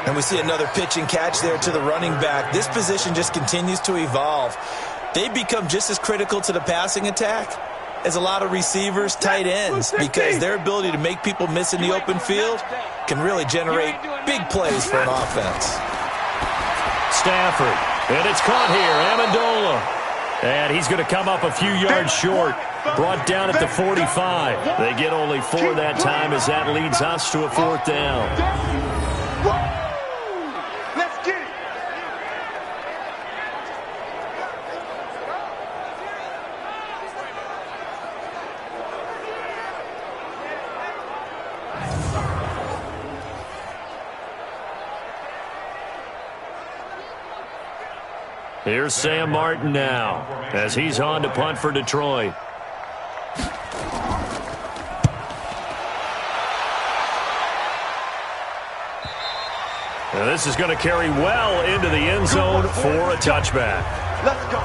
And we see another pitch and catch there to the running back. This position just continues to evolve. They become just as critical to the passing attack as a lot of receivers, tight ends, because their ability to make people miss in the open field can really generate big plays for an offense. Stafford, and it's caught here, Amendola. And he's going to come up a few yards short, brought down at the 45. They get only 4 that time as that leads us to a 4th down. Let's get it. Here's Sam Martin now as he's on to punt for Detroit. And this is going to carry well into the end zone for a touchback. Let's go.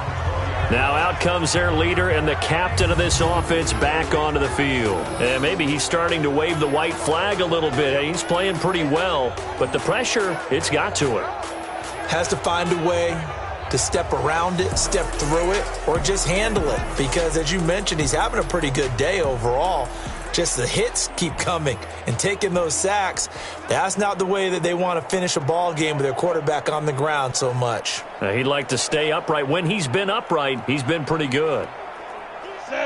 Now out comes their leader and the captain of this offense back onto the field. And maybe he's starting to wave the white flag a little bit. He's playing pretty well, but the pressure, it's got to him. Has to find a way to step around it, step through it, or just handle it. Because as you mentioned, he's having a pretty good day overall. Just the hits keep coming and taking those sacks. That's not the way that they want to finish a ball game with their quarterback on the ground so much. He'd like to stay upright. When he's been upright, he's been pretty good.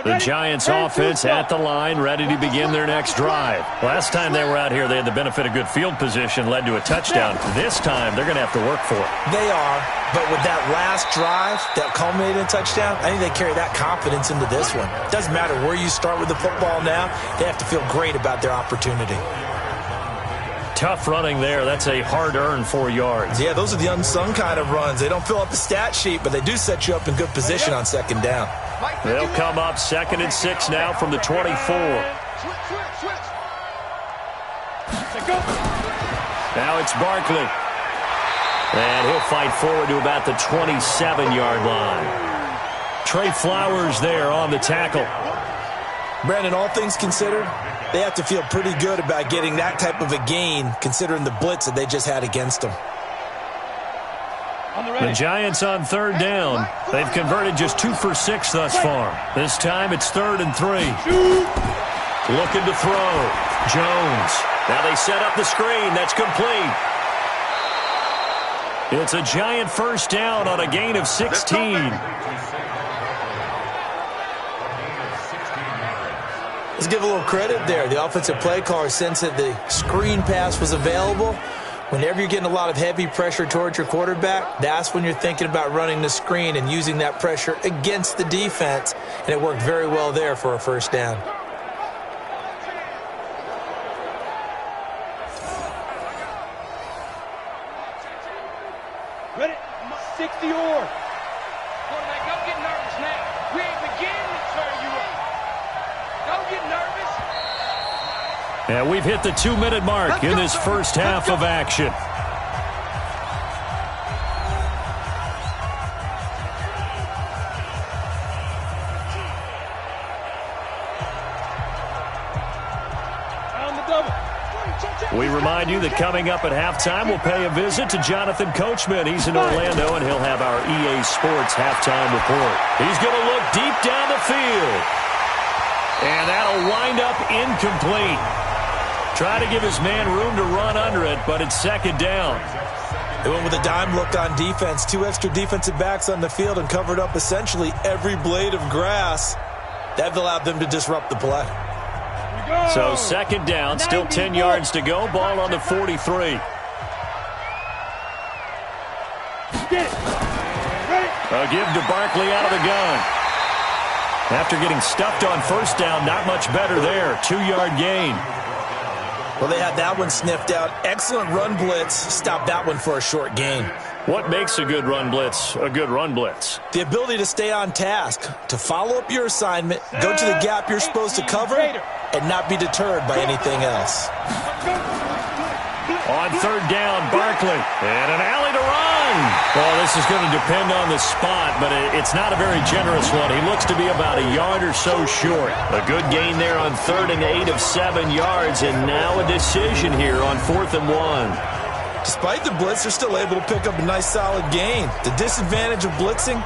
The Giants offense at the line, ready to begin their next drive. Last time they were out here, they had the benefit of good field position, led to a touchdown. This time, they're going to have to work for it. They are, but with that last drive that culminated in a touchdown, I think they carry that confidence into this one. Doesn't matter where you start with the football now, they have to feel great about their opportunity. Tough running there. That's a hard-earned 4 yards. Yeah, those are the unsung kind of runs. They don't fill up the stat sheet, but they do set you up in good position on second down. They'll come up 2nd and 6 now from the 24. Now it's Barkley. And he'll fight forward to about the 27-yard line. Trey Flowers there on the tackle. Brandon, all things considered, they have to feel pretty good about getting that type of a gain, considering the blitz that they just had against them. The Giants on 3rd down. They've converted just 2 for 6 thus far. This time it's 3rd and 3. Looking to throw. Jones. Now they set up the screen. That's complete. It's a Giant first down on a gain of 16. Let's give a little credit there. The offensive play caller sensed that the screen pass was available. Whenever you're getting a lot of heavy pressure towards your quarterback, that's when you're thinking about running the screen and using that pressure against the defense. And it worked very well there for a first down. Ready? 60 or. Quarterback, don't get nervous now. We ain't beginning to turn you up. Don't get nervous. And we've hit the 2-minute mark in this first half of action. We remind you that coming up at halftime, we'll pay a visit to Jonathan Coachman. He's in Orlando, and he'll have our EA Sports halftime report. He's going to look deep down the field. And that'll wind up incomplete. Try to give his man room to run under it, but it's 2nd down. They went with a dime look on defense. 2 extra defensive backs on the field and covered up essentially every blade of grass. That allowed them to disrupt the play. So second down, still 10 yards to go. Ball on the 43. A give to Barkley out of the gun. After getting stuffed on first down, not much better there. 2-yard gain. Well, they had that one sniffed out. Excellent run blitz. Stopped that one for a short gain. What makes a good run blitz a good run blitz? The ability to stay on task, to follow up your assignment, go to the gap you're supposed to cover, and not be deterred by anything else. On third down, Barkley. And an alley to run. Well, this is going to depend on the spot, but it's not a very generous one. He looks to be about a yard or so short. A good gain there on 3rd and 8 of 7 yards, and now a decision here on 4th and 1. Despite the blitz, they're still able to pick up a nice solid gain. The disadvantage of blitzing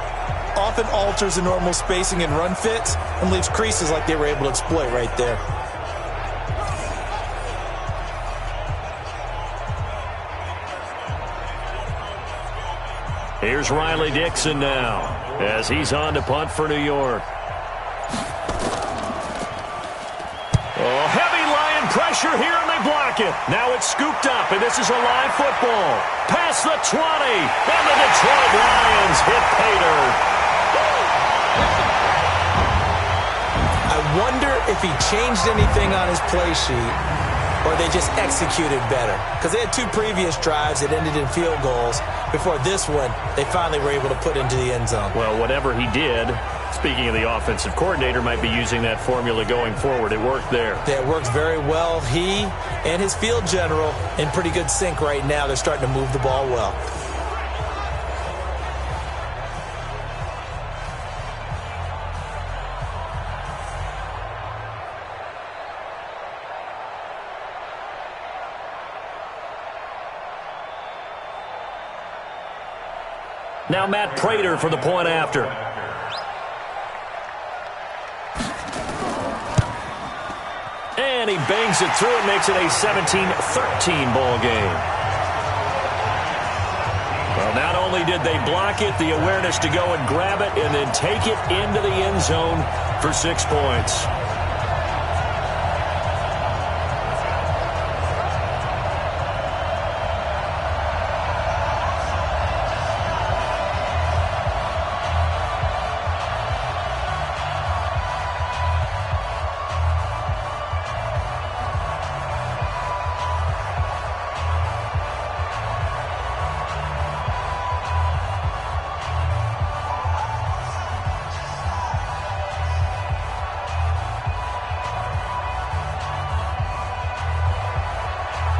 often alters the normal spacing and run fits and leaves creases like they were able to exploit right there. Here's Riley Dixon now as he's on to punt for New York. Oh, heavy Lion pressure here, and they block it. Now it's scooped up, and this is a live football. Past the 20, and the Detroit Lions hit pay dirt. I wonder if he changed anything on his play sheet or they just executed better. Because they had 2 previous drives that ended in field goals. Before this one, they finally were able to put into the end zone. Well, whatever he did, speaking of the offensive coordinator, might be using that formula going forward. It worked there. Yeah, it works very well. He and his field general in pretty good sync right now. They're starting to move the ball well. Now Matt Prater for the point after. And he bangs it through and makes it a 17-13 ball game. Well, not only did they block it, the awareness to go and grab it and then take it into the end zone for 6 points.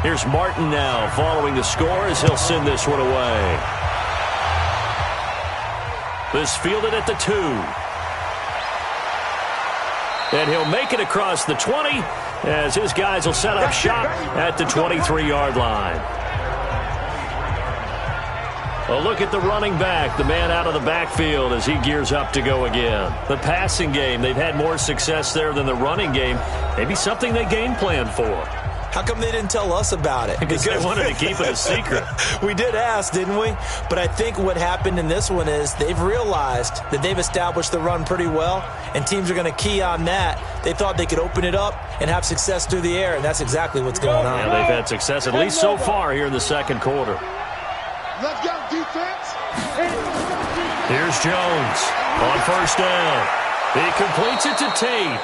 Here's Martin now following the score as he'll send this one away. This fielded at the 2. And he'll make it across the 20 as his guys will set up shop at the 23-yard line. A look at the running back, the man out of the backfield as he gears up to go again. The passing game, they've had more success there than the running game. Maybe something they game planned for. How come they didn't tell us about it? Because they wanted to keep it a secret. We did ask, didn't we? But I think what happened in this one is they've realized that they've established the run pretty well, and teams are going to key on that. They thought they could open it up and have success through the air, and that's exactly what's going on. Yeah, they've had success, at least so far, here in the second quarter. Let's go, defense. Here's Jones on first down. He completes it to Tate.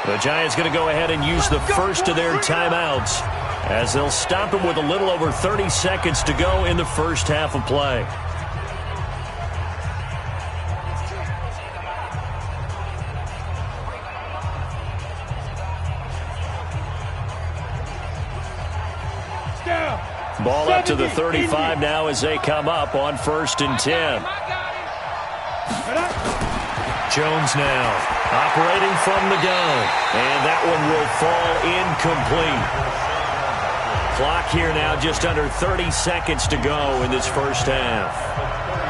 The Giants going to go ahead and use the first of their timeouts as they'll stop him with a little over 30 seconds to go in the first half of play. Ball up to the 35 now as they come up on 1st and 10. Jones now operating from the gun, and that one will fall incomplete. Clock here now just under 30 seconds to go in this first half.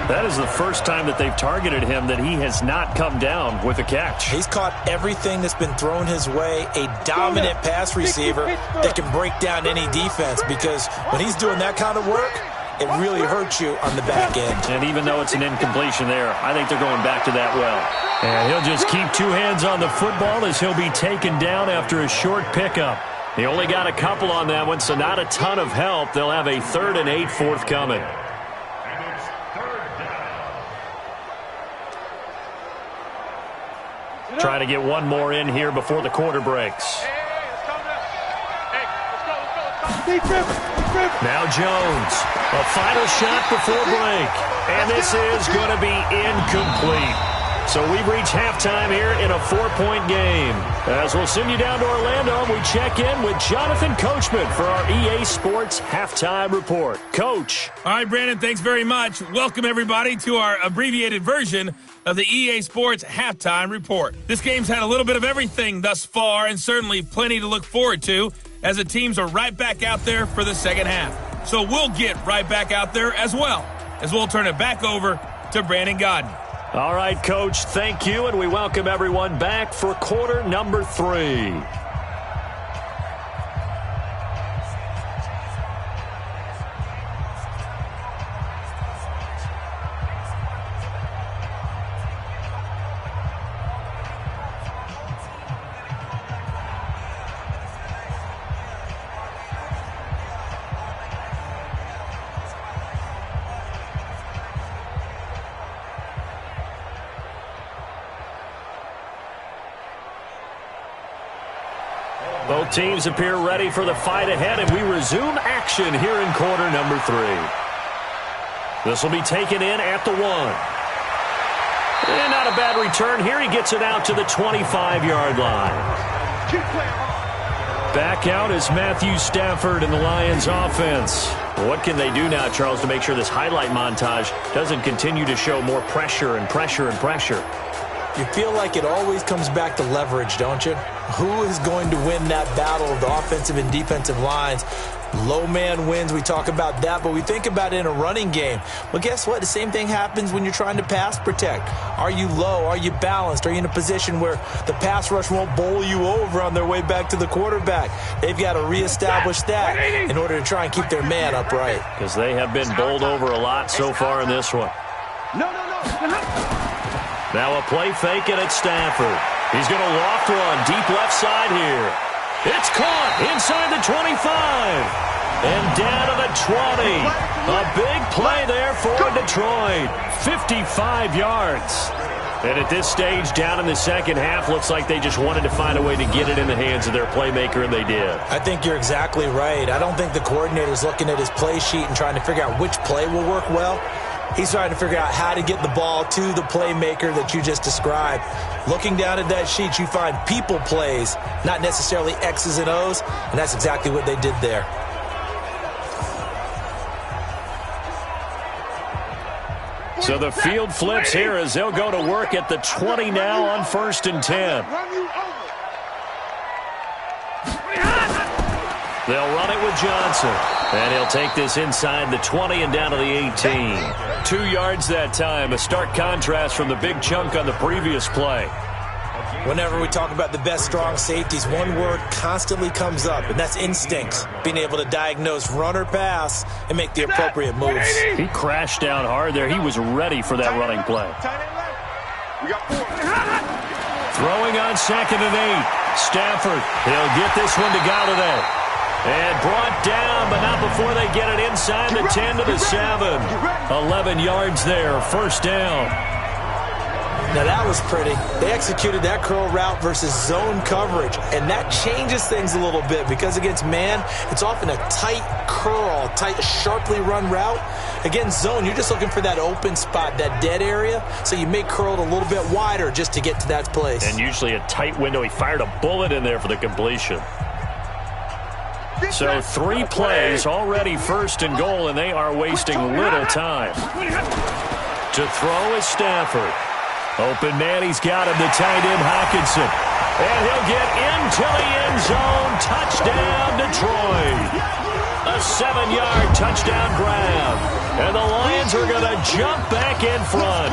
That is the first time that they've targeted him that he has not come down with a catch. He's caught everything that's been thrown his way, a dominant pass receiver that can break down any defense, because when he's doing that kind of work, it really hurts you on the back end. And even though it's an incompletion there, I think they're going back to that well. And he'll just keep two hands on the football as he'll be taken down after a short pickup. He only got a couple on that one, so not a ton of help. They'll have a 3rd and 8 forthcoming. And it's 3rd down. Trying to get one more in here before the quarter breaks. Now Jones, a final shot before break. And this is going to be incomplete. So we've reached halftime here in a 4-point game. As we'll send you down to Orlando, we check in with Jonathan Coachman for our EA Sports Halftime Report. Coach. All right, Brandon, thanks very much. Welcome, everybody, to our abbreviated version of the EA Sports Halftime Report. This game's had a little bit of everything thus far, and certainly plenty to look forward to, as the teams are right back out there for the second half. So we'll get right back out there as well, as we'll turn it back over to Brandon Godden. All right, Coach, thank you, and we welcome everyone back for quarter number 3. Both teams appear ready for the fight ahead, and we resume action here in quarter number 3. This will be taken in at the 1. And not a bad return here. He gets it out to the 25-yard line. Back out is Matthew Stafford in the Lions offense. What can they do now, Charles, to make sure this highlight montage doesn't continue to show more pressure and pressure and pressure? You feel like it always comes back to leverage, don't you? Who is going to win that battle of the offensive and defensive lines? Low man wins. We talk about that, but we think about it in a running game. Well, guess what? The same thing happens when you're trying to pass protect. Are you low? Are you balanced? Are you in a position where the pass rush won't bowl you over on their way back to the quarterback? They've got to reestablish that in order to try and keep their man upright. Because they have been bowled over a lot so far in this one. No. Now a play fake, and it's Stafford. He's going to loft one deep left side here. It's caught inside the 25. And down to the 20. A big play there for Detroit. 55 yards. And at this stage, down in the second half, looks like they just wanted to find a way to get it in the hands of their playmaker, and they did. I think you're exactly right. I don't think the coordinator's looking at his play sheet and trying to figure out which play will work well. He's trying to figure out how to get the ball to the playmaker that you just described. Looking down at that sheet, you find people plays, not necessarily X's and O's, and that's exactly what they did there. So the field flips here as they'll go to work at the 20 now on 1st and 10. They'll run it with Johnson. And he'll take this inside the 20 and down to the 18. 2 yards that time. A stark contrast from the big chunk on the previous play. Whenever we talk about the best strong safeties, one word constantly comes up, and that's instincts. Being able to diagnose run or pass and make the appropriate moves. He crashed down hard there. He was ready for that running play. Throwing on 2nd and 8. Stafford, he'll get this one to Galladay. And brought down, but not before they get it inside the 10 to the 7. 11 yards there, 1st down. Now that was pretty. They executed that curl route versus zone coverage, and that changes things a little bit because against man, it's often a tight curl, tight, sharply run route. Against zone, you're just looking for that open spot, that dead area, so you may curl it a little bit wider just to get to that place. And usually a tight window. He fired a bullet in there for the completion. So 3 plays, already 1st and goal, and they are wasting little time. To throw is Stafford. Open man, he's got him, the tight end Hawkinson. And he'll get into the end zone. Touchdown, Detroit. A 7-yard touchdown grab. And the Lions are going to jump back in front.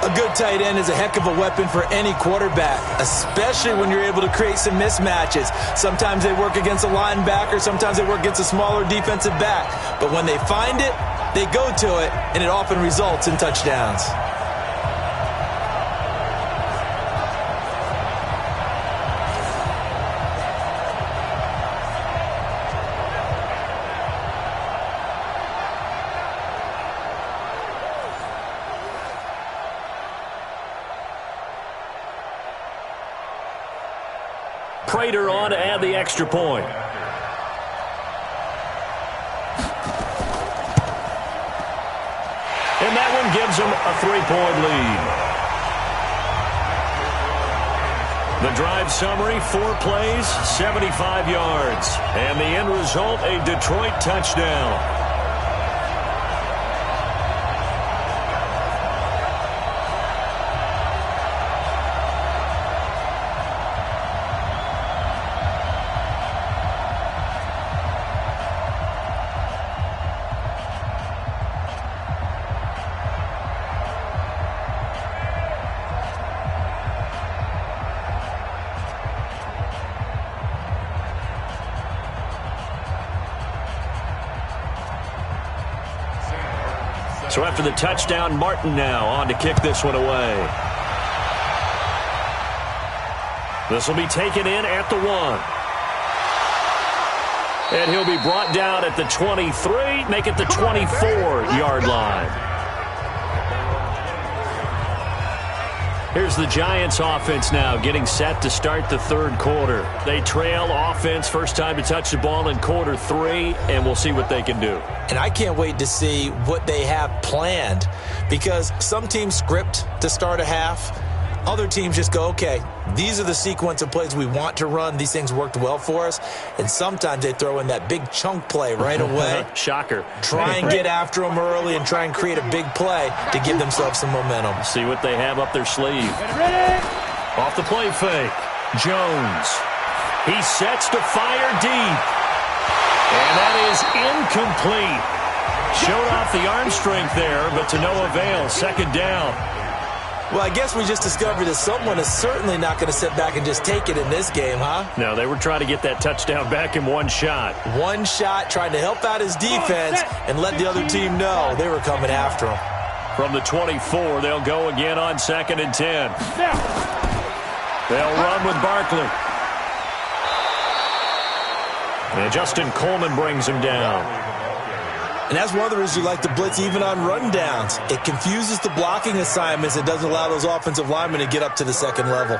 A good tight end is a heck of a weapon for any quarterback, especially when you're able to create some mismatches. Sometimes they work against a linebacker, sometimes they work against a smaller defensive back. But when they find it, they go to it, and it often results in touchdowns. Prater on to add the extra point. And that one gives them a 3-point lead. The drive summary, 4 plays, 75 yards. And the end result, a Detroit touchdown. So after the touchdown, Martin now on to kick this one away. This will be taken in at the 1. And he'll be brought down at the 23, make it the 24-yard line. Here's the Giants offense now getting set to start the third quarter. They trail offense, first time to touch the ball in quarter 3, and we'll see what they can do. And I can't wait to see what they have planned, because some teams script to start a half. Other teams just go, okay, these are the sequence of plays we want to run. These things worked well for us. And sometimes they throw in that big chunk play right away. Shocker. Try and get after them early and try and create a big play to give themselves some momentum. See what they have up their sleeve. Off the play fake. Jones. He sets to fire deep. And that is incomplete. Showed off the arm strength there, but to no avail. Second down. Well, I guess we just discovered that someone is certainly not going to sit back and just take it in this game, huh? No, they were trying to get that touchdown back in one shot. One shot, trying to help out his defense and let the other team know they were coming after him. From the 24, they'll go again on 2nd and 10. They'll run with Barkley. And Justin Coleman brings him down. And that's one of the reasons you like to blitz even on rundowns. It confuses the blocking assignments. It doesn't allow those offensive linemen to get up to the second level.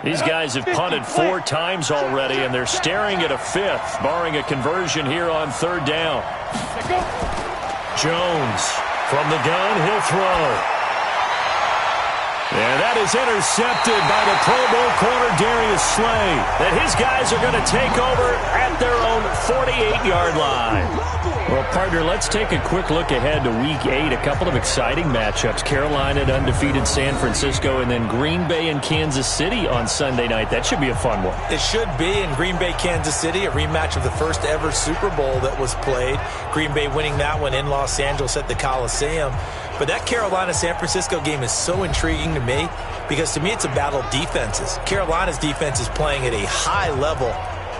These guys have punted 4 times already, and they're staring at a 5th, barring a conversion here on 3rd down. Jones from the gun, he'll throw. And that is intercepted by the Pro Bowl corner Darius Slay. And his guys are going to take over at their own 48-yard line. Well, partner, let's take a quick look ahead to Week 8. A couple of exciting matchups. Carolina at undefeated San Francisco, and then Green Bay and Kansas City on Sunday night. That should be a fun one. It should be. In Green Bay, Kansas City, a rematch of the first ever Super Bowl that was played. Green Bay winning that one in Los Angeles at the Coliseum. But that Carolina-San Francisco game is so intriguing to me because, to me, it's a battle of defenses. Carolina's defense is playing at a high level,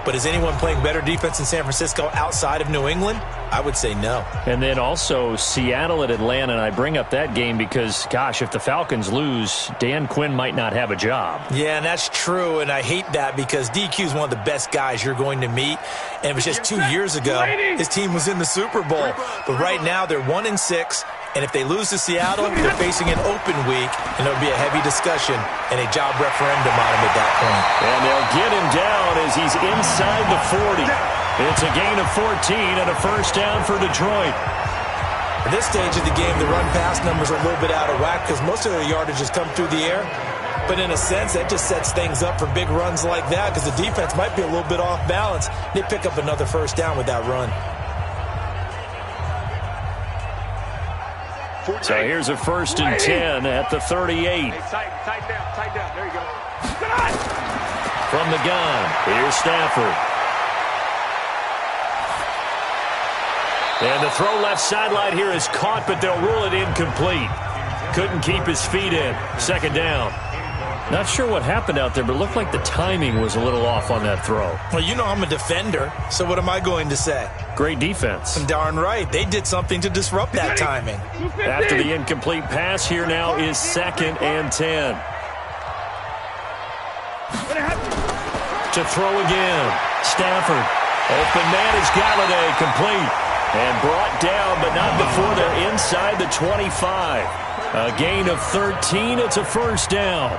but is anyone playing better defense in San Francisco outside of New England? I would say no. And then also Seattle at Atlanta, and I bring up that game because, gosh, if the Falcons lose, Dan Quinn might not have a job. Yeah, and that's true, and I hate that because DQ is one of the best guys you're going to meet. And it was just 2 years ago his team was in the Super Bowl. But right now they're 1-6. And if they lose to Seattle, they're facing an open week, and there'll be a heavy discussion and a job referendum on him at that point. And they'll get him down as he's inside the 40. It's a gain of 14 and a first down for Detroit. At this stage of the game, the run-pass numbers are a little bit out of whack because most of their yardage has come through the air. But in a sense, that just sets things up for big runs like that because the defense might be a little bit off balance. They pick up another first down with that run. So here's a 1st and 10 at the 38. Hey, tight down. There you go. From the gun, here's Stafford. And the throw left sideline here is caught, but they'll rule it incomplete. Couldn't keep his feet in. Second down. Not sure what happened out there, but it looked like the timing was a little off on that throw. Well, you know I'm a defender, so what am I going to say? Great defense. Darn right. They did something to disrupt that timing. After the incomplete pass, here now is 2nd and 10. To throw again. Stafford. Open man is Galladay, complete. And brought down, but not before they're inside the 25. A gain of 13. It's a first down.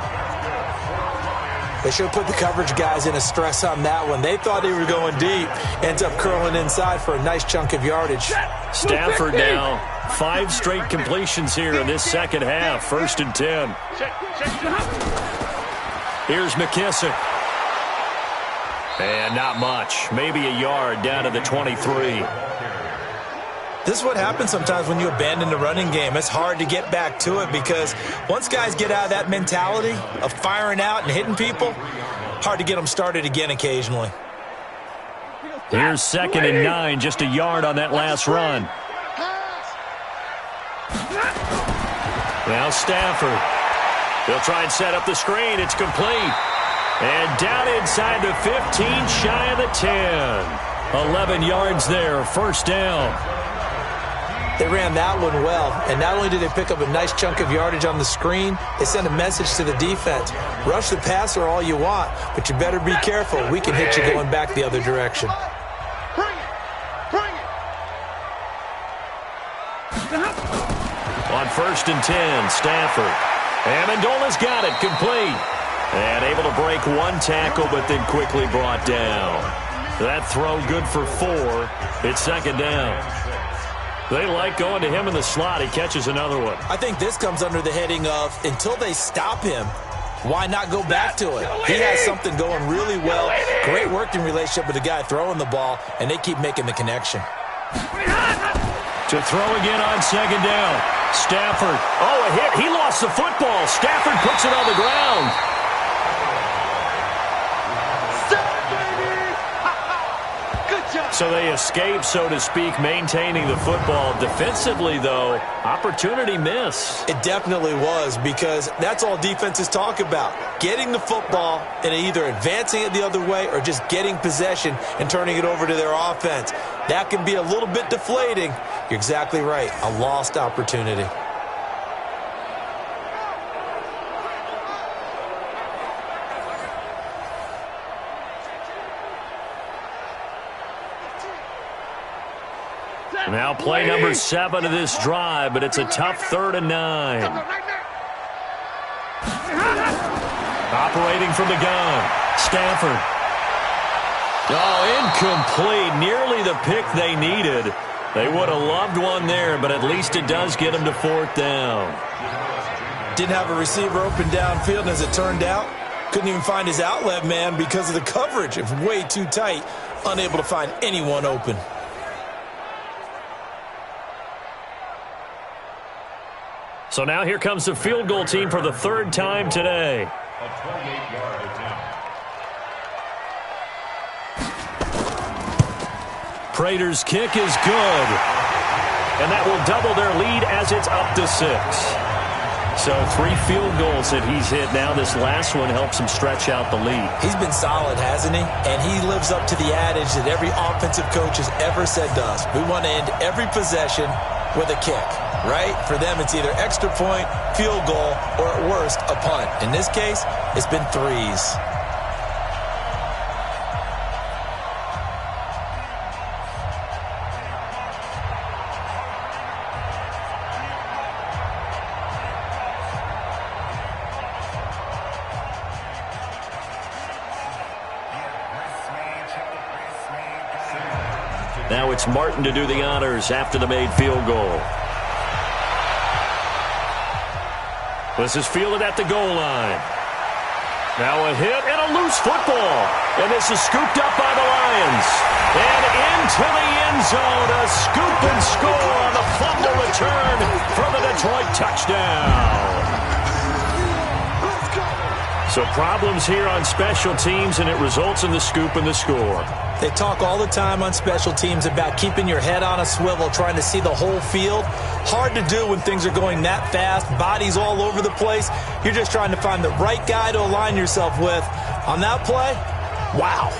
They should have put the coverage guys in a stress on that one. They thought they were going deep. Ends up curling inside for a nice chunk of yardage. Stafford now. 5 straight completions here in this second half. 1st and 10. Here's McKissick. And not much. Maybe a yard down to the 23. This is what happens sometimes when you abandon the running game. It's hard to get back to it because once guys get out of that mentality of firing out and hitting people, hard to get them started again occasionally. Here's 2nd and 9, just a yard on that last run. Now Stafford. He'll try and set up the screen. It's complete. And down inside the 15, shy of the 10. 11 yards there, first down. They ran that one well, and not only did they pick up a nice chunk of yardage on the screen, they sent a message to the defense. Rush the passer all you want, but you better be careful. We can hit you going back the other direction. On 1st and 10, Stafford. Amendola's got it, complete. And able to break 1 tackle, but then quickly brought down. That throw good for 4. It's 2nd down. They like going to him in the slot. He catches another one. I think this comes under the heading of until they stop him, why not go back to it? He has something going really well. Great working relationship with the guy throwing the ball, and they keep making the connection. To throw again on 2nd down. Stafford. Oh, a hit. He lost the football. Stafford puts it on the ground. So they escape, so to speak, maintaining the football. Defensively, though, opportunity miss. It definitely was, because that's all defenses talk about. Getting the football and either advancing it the other way or just getting possession and turning it over to their offense. That can be a little bit deflating. You're exactly right. A lost opportunity. Now play number 7 of this drive, but it's a tough 3rd and 9. Operating from the gun, Stafford. Oh, incomplete. Nearly the pick they needed. They would have loved one there, but at least it does get them to 4th down. Didn't have a receiver open downfield, and as it turned out, couldn't even find his outlet man because of the coverage. It was way too tight, unable to find anyone open. So now here comes the field goal team for the 3rd time today. A 28-yard attempt. Prater's kick is good. And that will double their lead as it's up to 6. So 3 field goals that he's hit now. This last one helps him stretch out the lead. He's been solid, hasn't he? And he lives up to the adage that every offensive coach has ever said to us. We want to end every possession with a kick, right? For them, it's either extra point, field goal, or at worst, a punt. In this case, it's been 3s. Now it's Martin to do the honors after the made field goal. This is fielded at the goal line. Now a hit and a loose football. And this is scooped up by the Lions. And into the end zone, a scoop and score on the fumble return for the Detroit touchdown. So problems here on special teams, and it results in the scoop and the score. They talk all the time on special teams about keeping your head on a swivel, trying to see the whole field. Hard to do when things are going that fast, bodies all over the place. You're just trying to find the right guy to align yourself with. On that play, wow.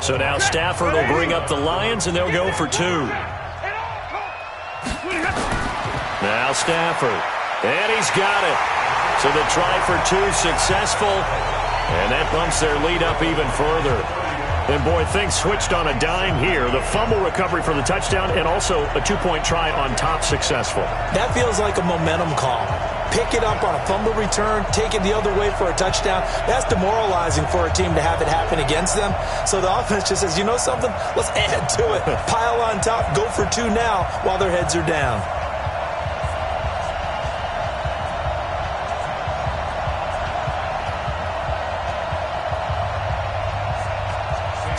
So now Stafford will bring up the Lions, and they'll go for 2. Now Stafford, and he's got it. So the try for 2 successful, and that bumps their lead up even further. And, boy, things switched on a dime here. The fumble recovery for the touchdown and also a 2-point try on top successful. That feels like a momentum call. Pick it up on a fumble return, take it the other way for a touchdown. That's demoralizing for a team to have it happen against them. So the offense just says, you know something? Let's add to it. Pile on top, go for 2 now while their heads are down.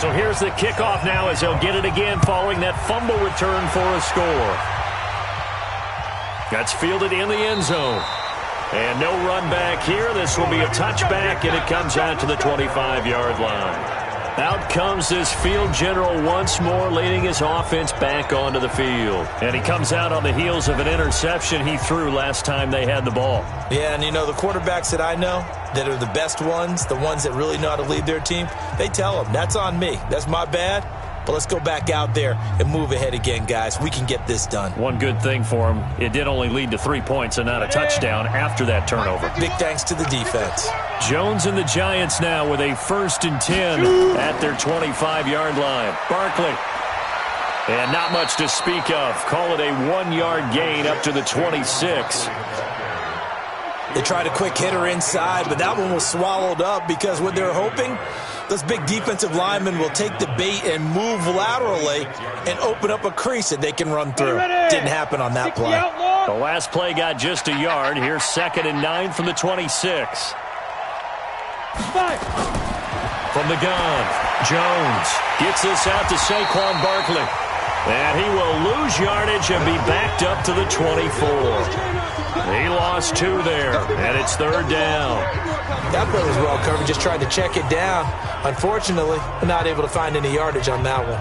So here's the kickoff now as they'll get it again following that fumble return for a score. That's fielded in the end zone. And no run back here. This will be a touchback, and it comes out to the 25-yard line. Out comes this field general once more, leading his offense back onto the field. And he comes out on the heels of an interception he threw last time they had the ball. Yeah, and you know, the quarterbacks that I know that are the best ones, the ones that really know how to lead their team, they tell them, that's on me. That's my bad. But let's go back out there and move ahead again, guys. We can get this done. One good thing for him, it did only lead to 3 points and not a touchdown after that turnover. Big thanks to the defense. Jones and the Giants now with a 1st and 10 at their 25-yard line. Barkley. And not much to speak of. Call it a 1-yard gain up to the 26. They tried a quick hitter inside, but that one was swallowed up because what they're hoping, those big defensive linemen will take the bait and move laterally and open up a crease that they can run through. Didn't happen on that play. The last play got just a yard. Here's 2nd and 9 from the 26. From the gun, Jones gets this out to Saquon Barkley. And he will lose yardage and be backed up to the 24. He lost 2 there, and it's 3rd down. That play was well covered, just tried to check it down. Unfortunately, we're not able to find any yardage on that one.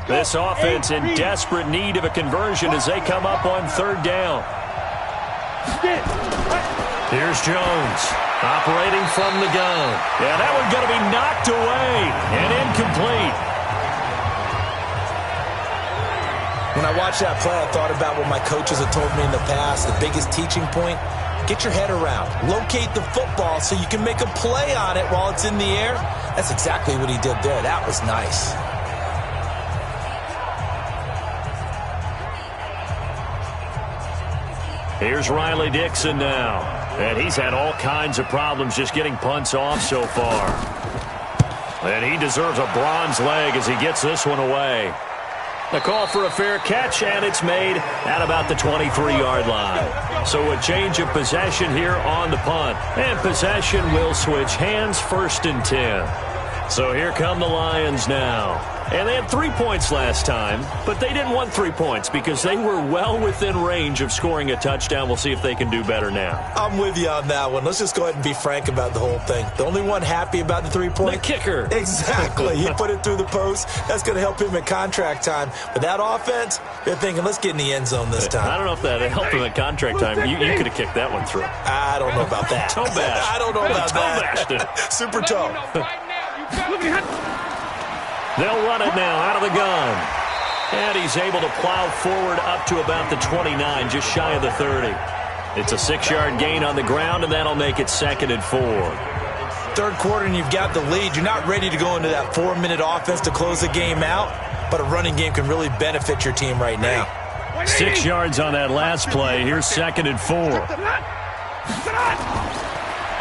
This offense in desperate need of a conversion as they come up on 3rd down. Here's Jones operating from the gun. Yeah, that one's going to be knocked away and incomplete. When I watched that play, I thought about what my coaches have told me in the past. The biggest teaching point, get your head around. Locate the football so you can make a play on it while it's in the air. That's exactly what he did there. That was nice. Here's Riley Dixon now. And he's had all kinds of problems just getting punts off so far. And he deserves a bronze leg as he gets this one away. The call for a fair catch, and it's made at about the 23-yard line. So a change of possession here on the punt. And possession will switch hands, 1st and 10. So here come the Lions now. And they had 3 points last time, but they didn't want 3 points because they were well within range of scoring a touchdown. We'll see if they can do better now. I'm with you on that one. Let's just go ahead and be frank about the whole thing. The only one happy about the 3-point? The kicker. Exactly. He put it through the post. That's going to help him in contract time. But that offense, they're thinking, let's get in the end zone this time. I don't know if that helped him in contract time. You could have kicked that one through. I don't know about that. Toe bash. I don't know about that. Toe bashed it. Super toe. They'll run it now out of the gun. And he's able to plow forward up to about the 29, just shy of the 30. It's a 6-yard gain on the ground, and that'll make it 2nd and 4. 3rd quarter, and you've got the lead. You're not ready to go into that 4-minute offense to close the game out, but a running game can really benefit your team right now. 6 yards on that last play. Here's 2nd and 4.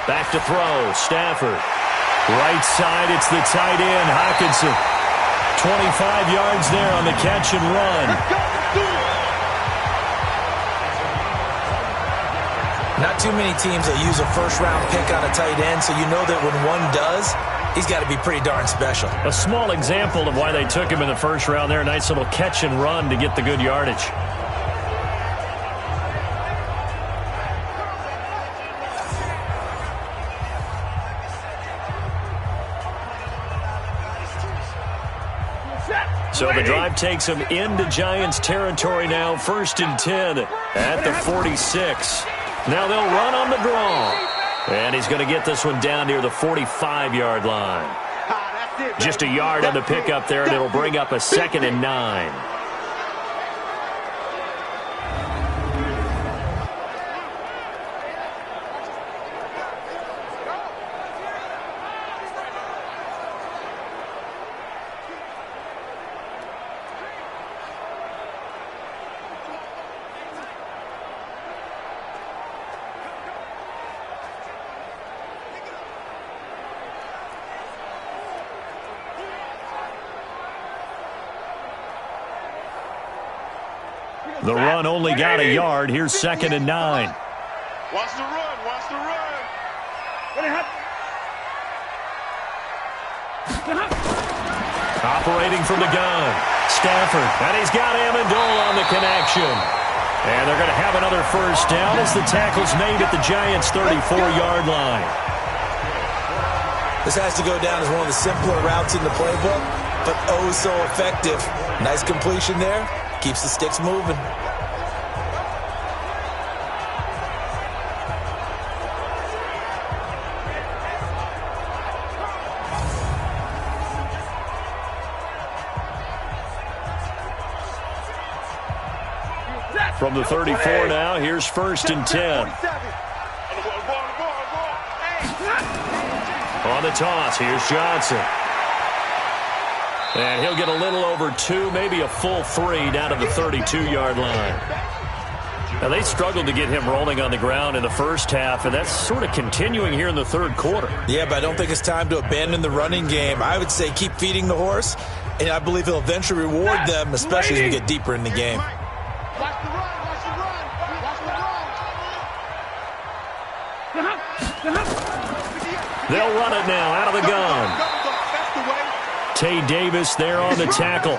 Back to throw. Stafford. Right side, it's the tight end, Hockenson. 25 yards there on the catch and run. Not too many teams that use a first-round pick on a tight end, so you know that when one does, he's got to be pretty darn special. A small example of why they took him in the first round there. Nice little catch and run to get the good yardage. So the drive takes him into Giants territory now. 1st and 10 at the 46. Now they'll run on the draw. And he's going to get this one down near the 45-yard line. Just a yard on the pickup there, and it'll bring up a 2nd and 9. The run only got a yard. Here's 2nd and 9. Watch the run. Watch the run. Operating from the gun. Stafford. And he's got Amendola on the connection. And they're going to have another first down as the tackle's made at the Giants' 34-yard line. This has to go down as one of the simpler routes in the playbook, but oh so effective. Nice completion there. Keeps the sticks moving. From the 34 now, here's 1st and 10. On the toss, here's Johnson. And he'll get a little over 2, maybe a full 3 down to the 32-yard line. Now, they struggled to get him rolling on the ground in the first half, and that's sort of continuing here in the third quarter. Yeah, but I don't think it's time to abandon the running game. I would say keep feeding the horse, and I believe he'll eventually reward them, especially as we get deeper in the game. Watch the run. Watch the run. Watch the run. They'll run it now out of the gun. Tay Davis there on the tackle.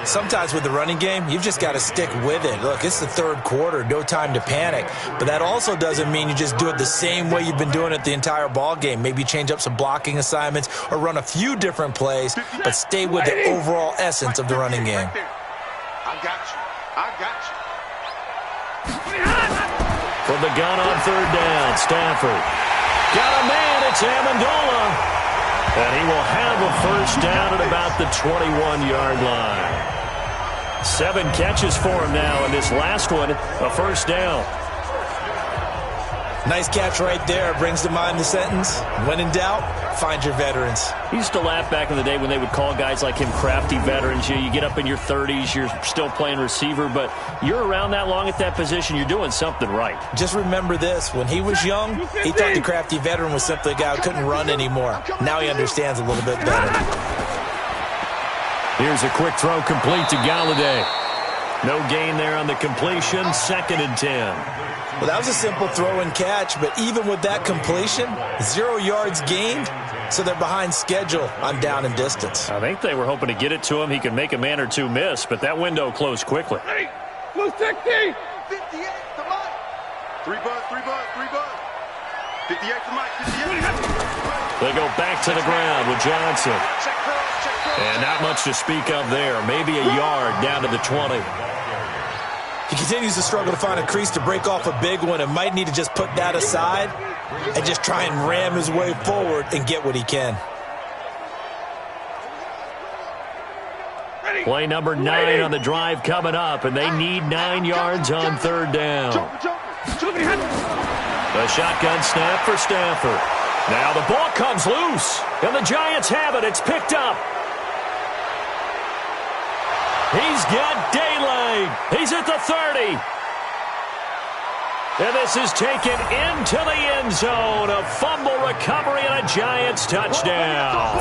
Sometimes with the running game, you've just got to stick with it. Look, it's the third quarter, no time to panic. But that also doesn't mean you just do it the same way you've been doing it the entire ball game. Maybe change up some blocking assignments or run a few different plays, but stay with the overall essence of the running game. I got you. I got you. From the gun on 3rd down, Stafford. Got a man, it's Amendola. And he will have a first down at about the 21-yard line. 7 catches for him now, and this last one, a first down. Nice catch right there. Brings to mind the sentence, when in doubt, find your veterans. He used to laugh back in the day when they would call guys like him crafty veterans. You get up in your 30s, you're still playing receiver, but you're around that long at that position, you're doing something right. Just remember this. When he was young, he thought the crafty veteran was simply a guy who couldn't run anymore. Now he understands a little bit better. Here's a quick throw complete to Galladay. No gain there on the completion. 2nd and 10. Well, that was a simple throw and catch, but even with that completion, 0 yards gained, so they're behind schedule on down and distance. I think they were hoping to get it to him. He could make a man or two miss, but that window closed quickly. Blue 60. 58 to Mike. 3 bud, 3 bud, 3 bud. 58 to Mike, 58. They go back to the ground with Johnson. And not much to speak of there. Maybe a yard down to the 20. He continues to struggle to find a crease to break off a big one and might need to just put that aside and just try and ram his way forward and get what he can. Play number 9 on the drive coming up, and they need 9 yards on 3rd down. A shotgun snap for Stafford. Now the ball comes loose, and the Giants have it. It's picked up. He's got daylight. He's at the 30. And this is taken into the end zone. A fumble recovery and a Giants touchdown.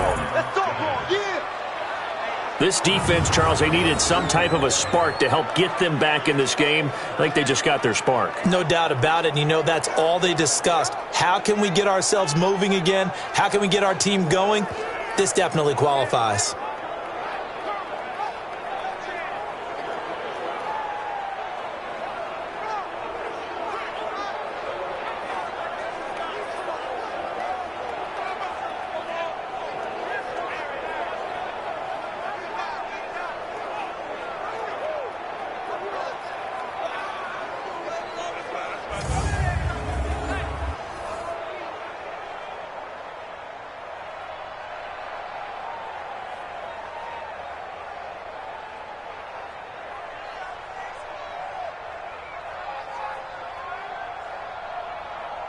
This defense, Charles, they needed some type of a spark to help get them back in this game. I think they just got their spark. No doubt about it. And, you know, that's all they discussed. How can we get ourselves moving again? How can we get our team going? This definitely qualifies.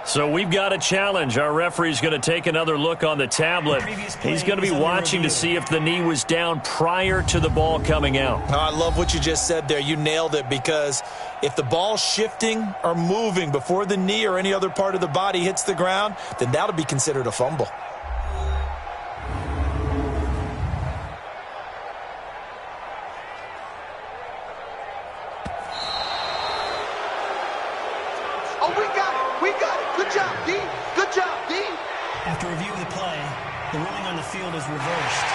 So we've got a challenge. Our referee's going to take another look on the tablet. He's going to be watching to see if the knee was down prior to the ball coming out. Oh, I love what you just said there. You nailed it, because if the ball's shifting or moving before the knee or any other part of the body hits the ground, then that'll be considered a fumble. After review of the play, the ruling on the field is reversed.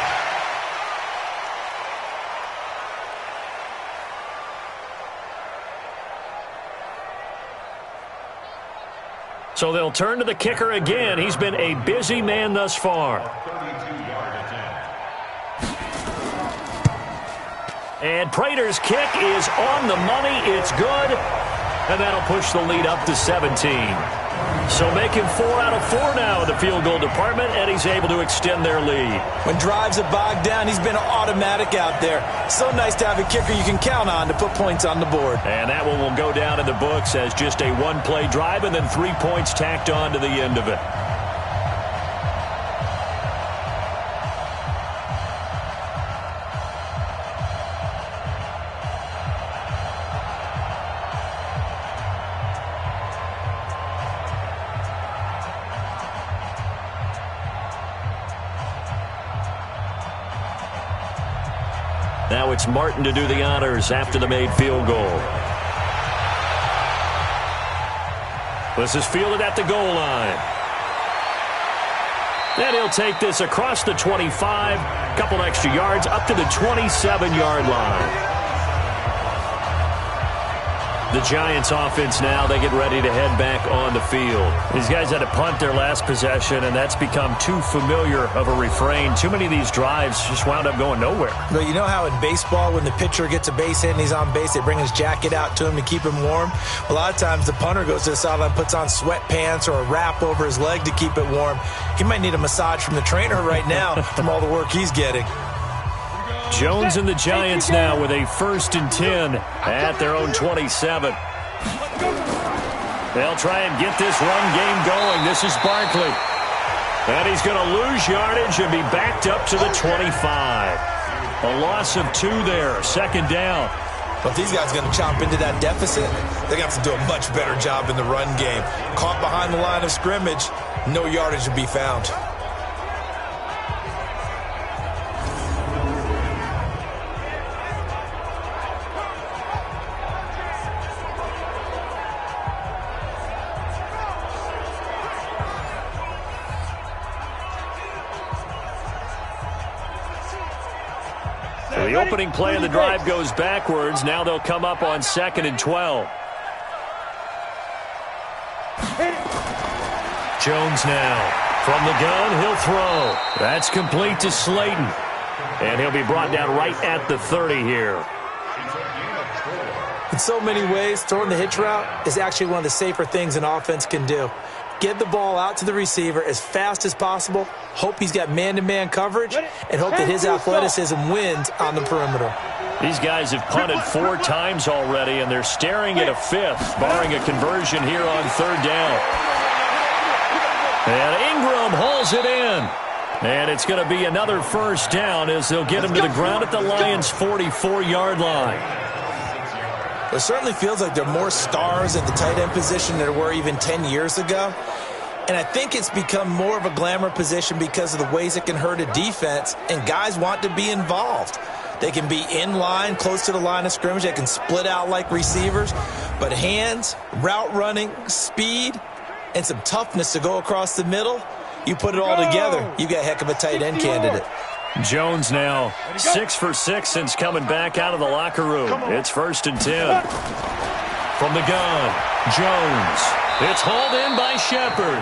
So they'll turn to the kicker again. He's been a busy man thus far. And Prater's kick is on the money. It's good. And that'll push the lead up to 17. So making 4 out of 4 now in the field goal department, and he's able to extend their lead. When drives are bogged down, he's been automatic out there. So nice to have a kicker you can count on to put points on the board. And that one will go down in the books as just a one-play drive and then 3 points tacked on to the end of it. Now it's Martin to do the honors after the made field goal. This is fielded at the goal line. And he'll take this across the 25, couple extra yards up to the 27-yard line. The Giants offense now, they get ready to head back on the field. These guys had to punt their last possession, and that's become too familiar of a refrain. Too many of these drives just wound up going nowhere. But you know how in baseball, when the pitcher gets a base hit and he's on base, they bring his jacket out to him to keep him warm? A lot of times the punter goes to the sideline, puts on sweatpants or a wrap over his leg to keep it warm. He might need a massage from the trainer right now from all the work he's getting. Jones and the Giants now with a 1st and 10 at their own 27. They'll try and get this run game going. This is Barkley. And he's going to lose yardage and be backed up to the 25. A loss of 2 there, 2nd down. But if these guys are going to chomp into that deficit, they're going to have to do a much better job in the run game. Caught behind the line of scrimmage, no yardage to be found. The opening play of the drive goes backwards. Now they'll come up on 2nd and 12. Jones now. From the gun, he'll throw. That's complete to Slayton. And he'll be brought down right at the 30 here. In so many ways, throwing the hitch route is actually one of the safer things an offense can do. Get the ball out to the receiver as fast as possible, hope he's got man-to-man coverage, and hope that his athleticism wins on the perimeter. These guys have punted 4 times already, and they're staring at a 5th, barring a conversion here on 3rd down. And Ingram hauls it in. And it's going to be another 1st down as they'll get him to the ground at the Lions' 44-yard line. It certainly feels like there are more stars at the tight end position than there were even 10 years ago. And I think it's become more of a glamour position because of the ways it can hurt a defense, and guys want to be involved. They can be in line, close to the line of scrimmage. They can split out like receivers. But hands, route running, speed, and some toughness to go across the middle, you put it all together, you got a heck of a tight end candidate. Jones now 6 for 6 since coming back out of the locker room. It's 1st and 10. From the gun, Jones. It's hauled in by Shepard.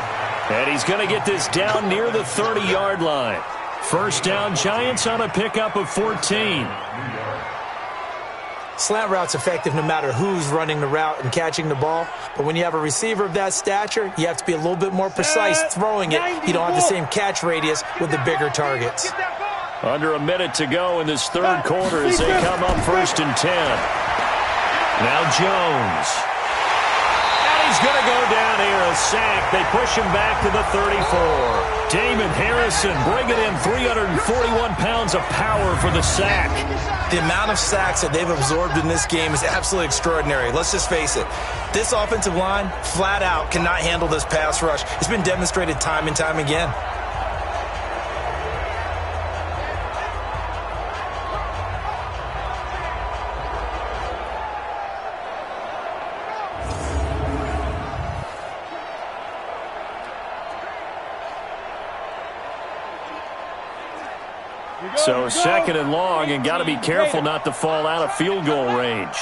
And he's going to get this down near the 30-yard line. First down, Giants on a pickup of 14. Slant route's effective no matter who's running the route and catching the ball. But when you have a receiver of that stature, you have to be a little bit more precise throwing it. You don't have the same catch radius with the bigger targets. Under a minute to go in this third quarter as they come up 1st and 10. Now Jones. And he's going to go down here, a sack. They push him back to the 34. Damon Harrison bringing in 341 pounds of power for the sack. The amount of sacks that they've absorbed in this game is absolutely extraordinary. Let's just face it. This offensive line, flat out, cannot handle this pass rush. It's been demonstrated time and time again. So 2nd and long, and got to be careful not to fall out of field goal range.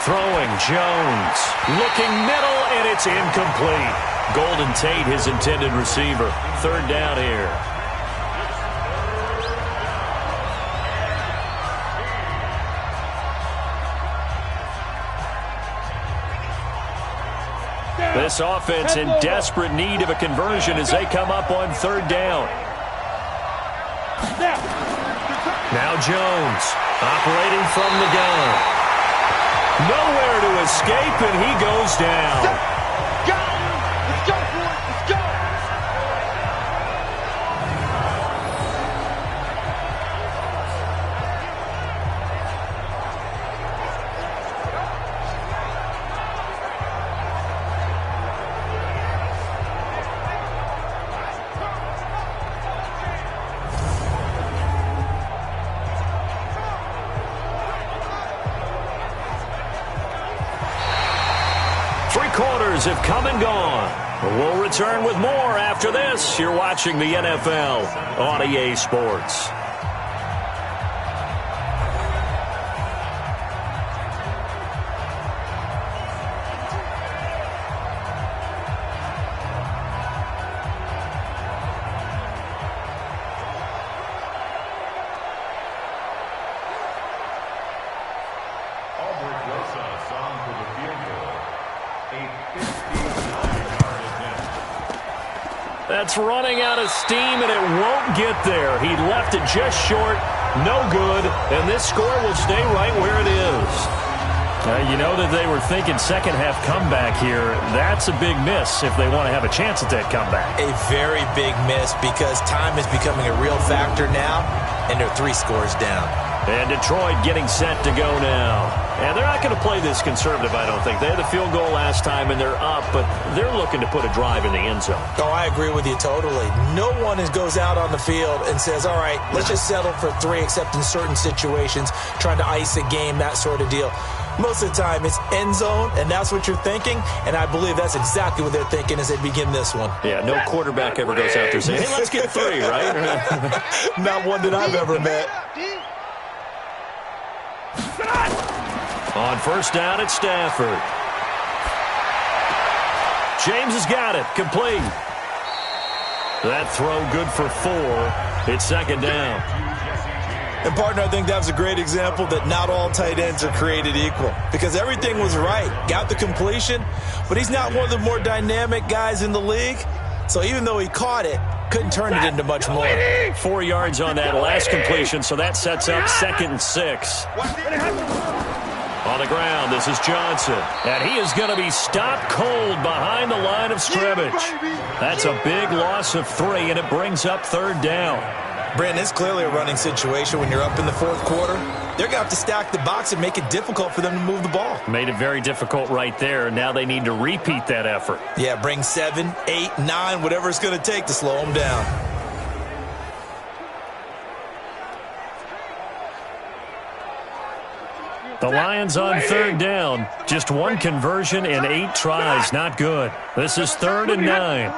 Throwing, Jones. Looking middle, and it's incomplete. Golden Tate, his intended receiver. 3rd down here. This offense in desperate need of a conversion as they come up on 3rd down. Now Jones, operating from the gun. Nowhere to escape, and he goes down. Let's go for it. Let's go. Quarters have come and gone. We'll return with more after this. You're watching the NFL on EA Sports. That's running out of steam, and it won't get there. He left it just short, no good, and this score will stay right where it is. You know that they were thinking second-half comeback here. That's a big miss if they want to have a chance at that comeback. A very big miss because time is becoming a real factor now, and they're 3 scores down. And Detroit getting set to go now. And they're not going to play this conservative, I don't think. They had the field goal last time, and they're up, but they're looking to put a drive in the end zone. Oh, I agree with you totally. No one goes out on the field and says, all right, let's just settle for 3, except in certain situations, trying to ice a game, that sort of deal. Most of the time, it's end zone, and that's what you're thinking, and I believe that's exactly what they're thinking as they begin this one. Yeah, no quarterback ever goes out there saying, hey, let's get 3, right? Not one that I've ever met. On 1st down, it's Stafford. James has got it. Complete. That throw good for 4. It's 2nd down. And, partner, I think that was a great example that not all tight ends are created equal because everything was right. Got the completion, but he's not one of the more dynamic guys in the league. So even though he caught it, couldn't turn it into much more. 4 yards on that last completion, so that sets up 2nd and 6. On the ground, this is Johnson. And he is going to be stopped cold behind the line of scrimmage. That's a big loss of 3, and it brings up 3rd down. Brandon, it's clearly a running situation when you're up in the 4th quarter. They're going to have to stack the box and make it difficult for them to move the ball. Made it very difficult right there. Now they need to repeat that effort. Yeah, bring 7, 8, 9, whatever it's going to take to slow them down. The Lions on third down. Just one conversion and 8 tries. Not good. This is 3rd and 9.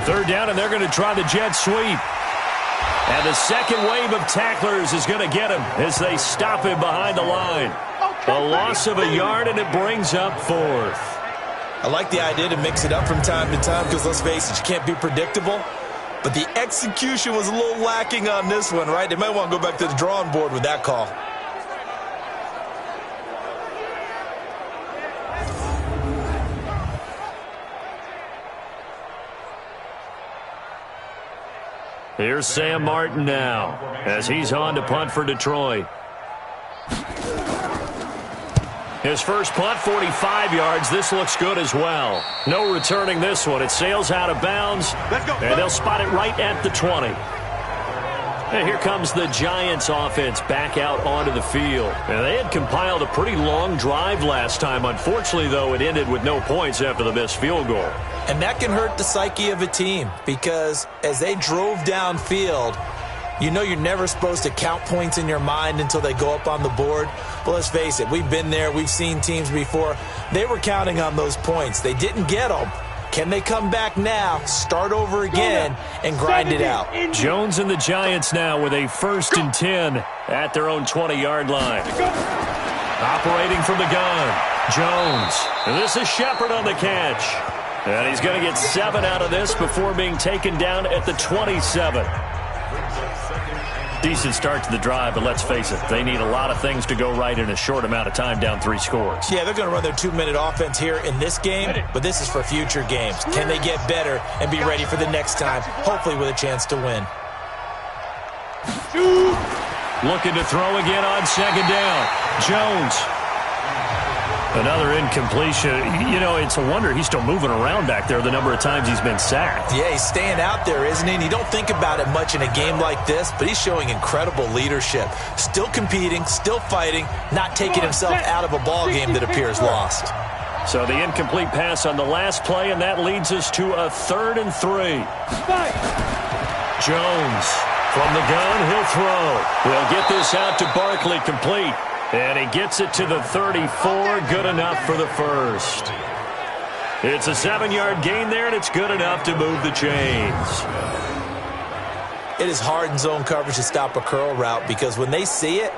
Third down, and they're going to try the jet sweep. And the second wave of tacklers is going to get him as they stop him behind the line. A loss of a yard, and it brings up 4th. I like the idea to mix it up from time to time because, let's face it, you can't be predictable. But the execution was a little lacking on this one, right? They might want to go back to the drawing board with that call. Here's Sam Martin now as he's on to punt for Detroit. His first punt, 45 yards. This looks good as well. No returning this one. It sails out of bounds, and they'll spot it right at the 20. And here comes the Giants offense back out onto the field. And they had compiled a pretty long drive last time. Unfortunately, though, it ended with no points after the missed field goal. And that can hurt the psyche of a team because as they drove downfield, you know you're never supposed to count points in your mind until they go up on the board. But let's face it, we've been there. We've seen teams before. They were counting on those points. They didn't get them. Can they come back now, start over again, and grind it out? Jones and the Giants now with a 1st and 10 at their own 20-yard line. Operating from the gun, Jones. And this is Shepard on the catch. And he's going to get 7 out of this before being taken down at the 27. Decent start to the drive, but let's face it, they need a lot of things to go right in a short amount of time, down 3 scores. Yeah, they're going to run their 2-minute offense here in this game, but this is for future games. Can they get better and be ready for the next time, hopefully with a chance to win? Looking to throw again on 2nd down. Jones. Another incompletion. You know, it's a wonder he's still moving around back there the number of times he's been sacked. Yeah, he's staying out there, isn't he? And you don't think about it much in a game like this, but he's showing incredible leadership. Still competing, still fighting, not taking himself out of a ball game that appears lost. So the incomplete pass on the last play, and that leads us to a 3rd and 3. Jones from the gun, he'll throw. They'll get this out to Barkley, complete. And he gets it to the 34, good enough for the 1st. It's a 7-yard gain there, and it's good enough to move the chains. It is hard in zone coverage to stop a curl route because when they see it,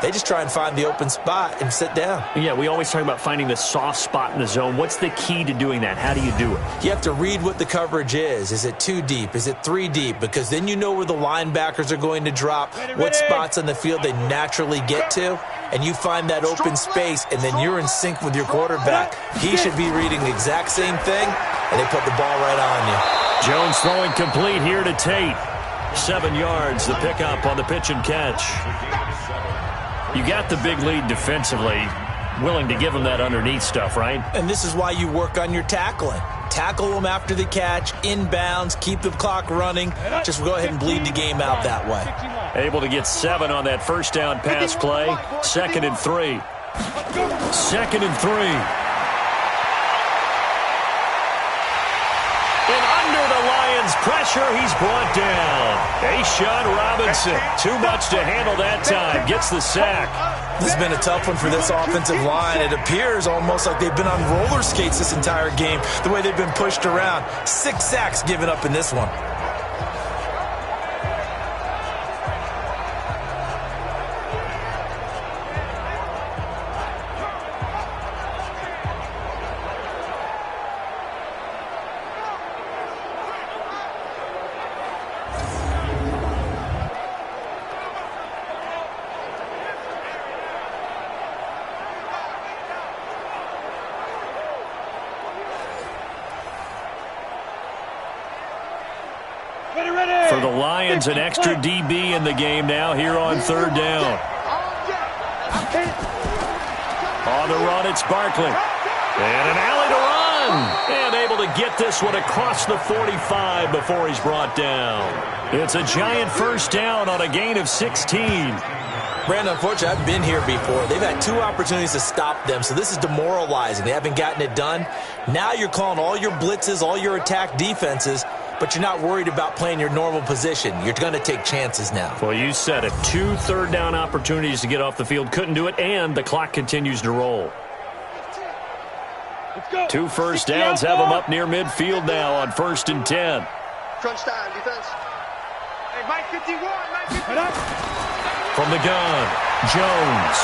they just try and find the open spot and sit down. Yeah, we always talk about finding the soft spot in the zone. What's the key to doing that? How do you do it? You have to read what the coverage is. Is it 2 deep? Is it 3 deep? Because then you know where the linebackers are going to drop, what spots on the field they naturally get to, and you find that open space, and then you're in sync with your quarterback. He should be reading the exact same thing, and they put the ball right on you. Jones throwing complete here to Tate. 7 yards, the pickup on the pitch and catch. You got the big lead defensively, willing to give them that underneath stuff, right? And this is why you work on your tackling. Tackle them after the catch, inbounds, keep the clock running. Just go ahead and bleed the game out that way. Able to get 7 on that 1st down pass play. 2nd and 3. 2nd and 3. And under the Lions' pressure, he's brought down. A'Shawn Robinson, too much to handle that time, gets the sack. This has been a tough one for this offensive line. It appears almost like they've been on roller skates this entire game, the way they've been pushed around. 6 sacks given up in this one. For the Lions, an extra DB in the game now here on 3rd down. On the run, it's Barkley. And an alley to run. And able to get this one across the 45 before he's brought down. It's a giant 1st down on a gain of 16. Brandon, unfortunately, I've been here before. They've had 2 opportunities to stop them, so this is demoralizing. They haven't gotten it done. Now you're calling all your blitzes, all your attack defenses, but you're not worried about playing your normal position. You're going to take chances now. Well, you said it. 2 third-down opportunities to get off the field. Couldn't do it, and the clock continues to roll. 2 first downs have them up near midfield now on 1st and 10. Crunch time, defense. Hey, Mike 51, Mike 51. From the gun, Jones.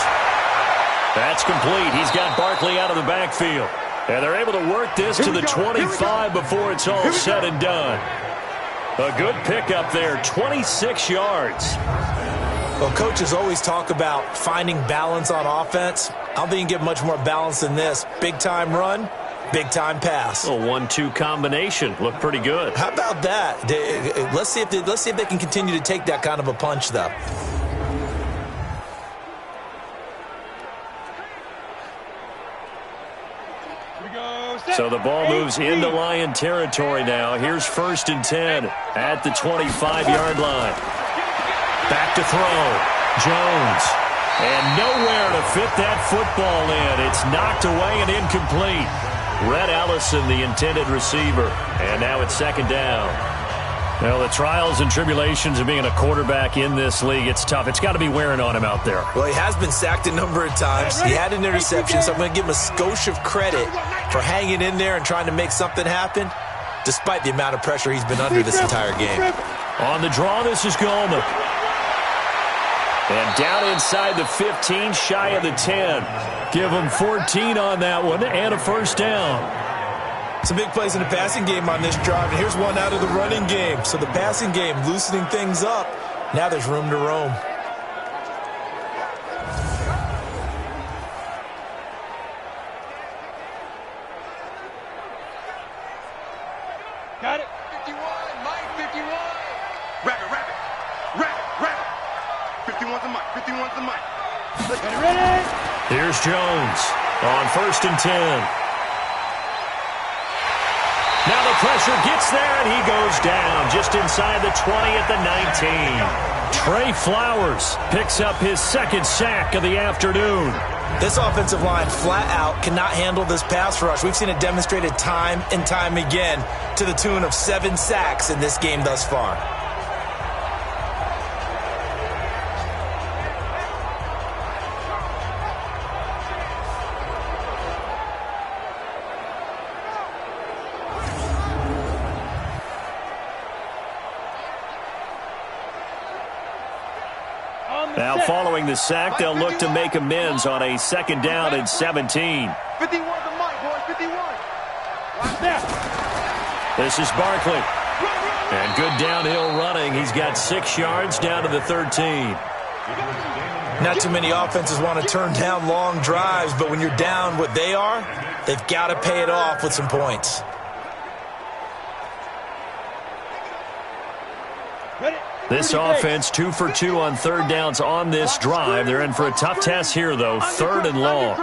That's complete. He's got Barkley out of the backfield. And they're able to work this to the 25 before it's all said and done. A good pickup there, 26 yards. Well, coaches always talk about finding balance on offense. I don't think you can get much more balance than this. Big-time run, big-time pass. A 1-2 combination. Looked pretty good. How about that? Let's see if they can continue to take that kind of a punch, though. So the ball moves into Lion territory now. Here's 1st and 10 at the 25-yard line. Back to throw. Jones. And nowhere to fit that football in. It's knocked away and incomplete. Red Allison, the intended receiver. And now it's 2nd down. Well, the trials and tribulations of being a quarterback in this league, it's tough. It's got to be wearing on him out there. Well, he has been sacked a number of times. He had an interception, so I'm going to give him a skosh of credit for hanging in there and trying to make something happen, despite the amount of pressure he's been under this entire game. On the draw, this is Goldman. And down inside the 15, shy of the 10. Give him 14 on that one and a 1st down. Some big plays in the passing game on this drive, and here's one out of the running game. So the passing game loosening things up. Now there's room to roam. Got it. 51, Mike 51. Rabbit. 51's the Mike, 51's the Mike. Ready? Here's Jones on 1st and 10. Now the pressure gets there, and he goes down just inside the 20 at the 19. Trey Flowers picks up his 2nd sack of the afternoon. This offensive line flat out cannot handle this pass rush. We've seen it demonstrated time and time again to the tune of 7 sacks in this game thus far. Now following the sack, they'll look to make amends on a 2nd down and 17. 51's the Mike, boys, 51. This is Barkley. And good downhill running. He's got 6 yards down to the 13. Not too many offenses want to turn down long drives, but when you're down what they are, they've got to pay it off with some points. This offense 2 for 2 on 3rd downs on this drive. They're in for a tough test here, though. 3rd and long.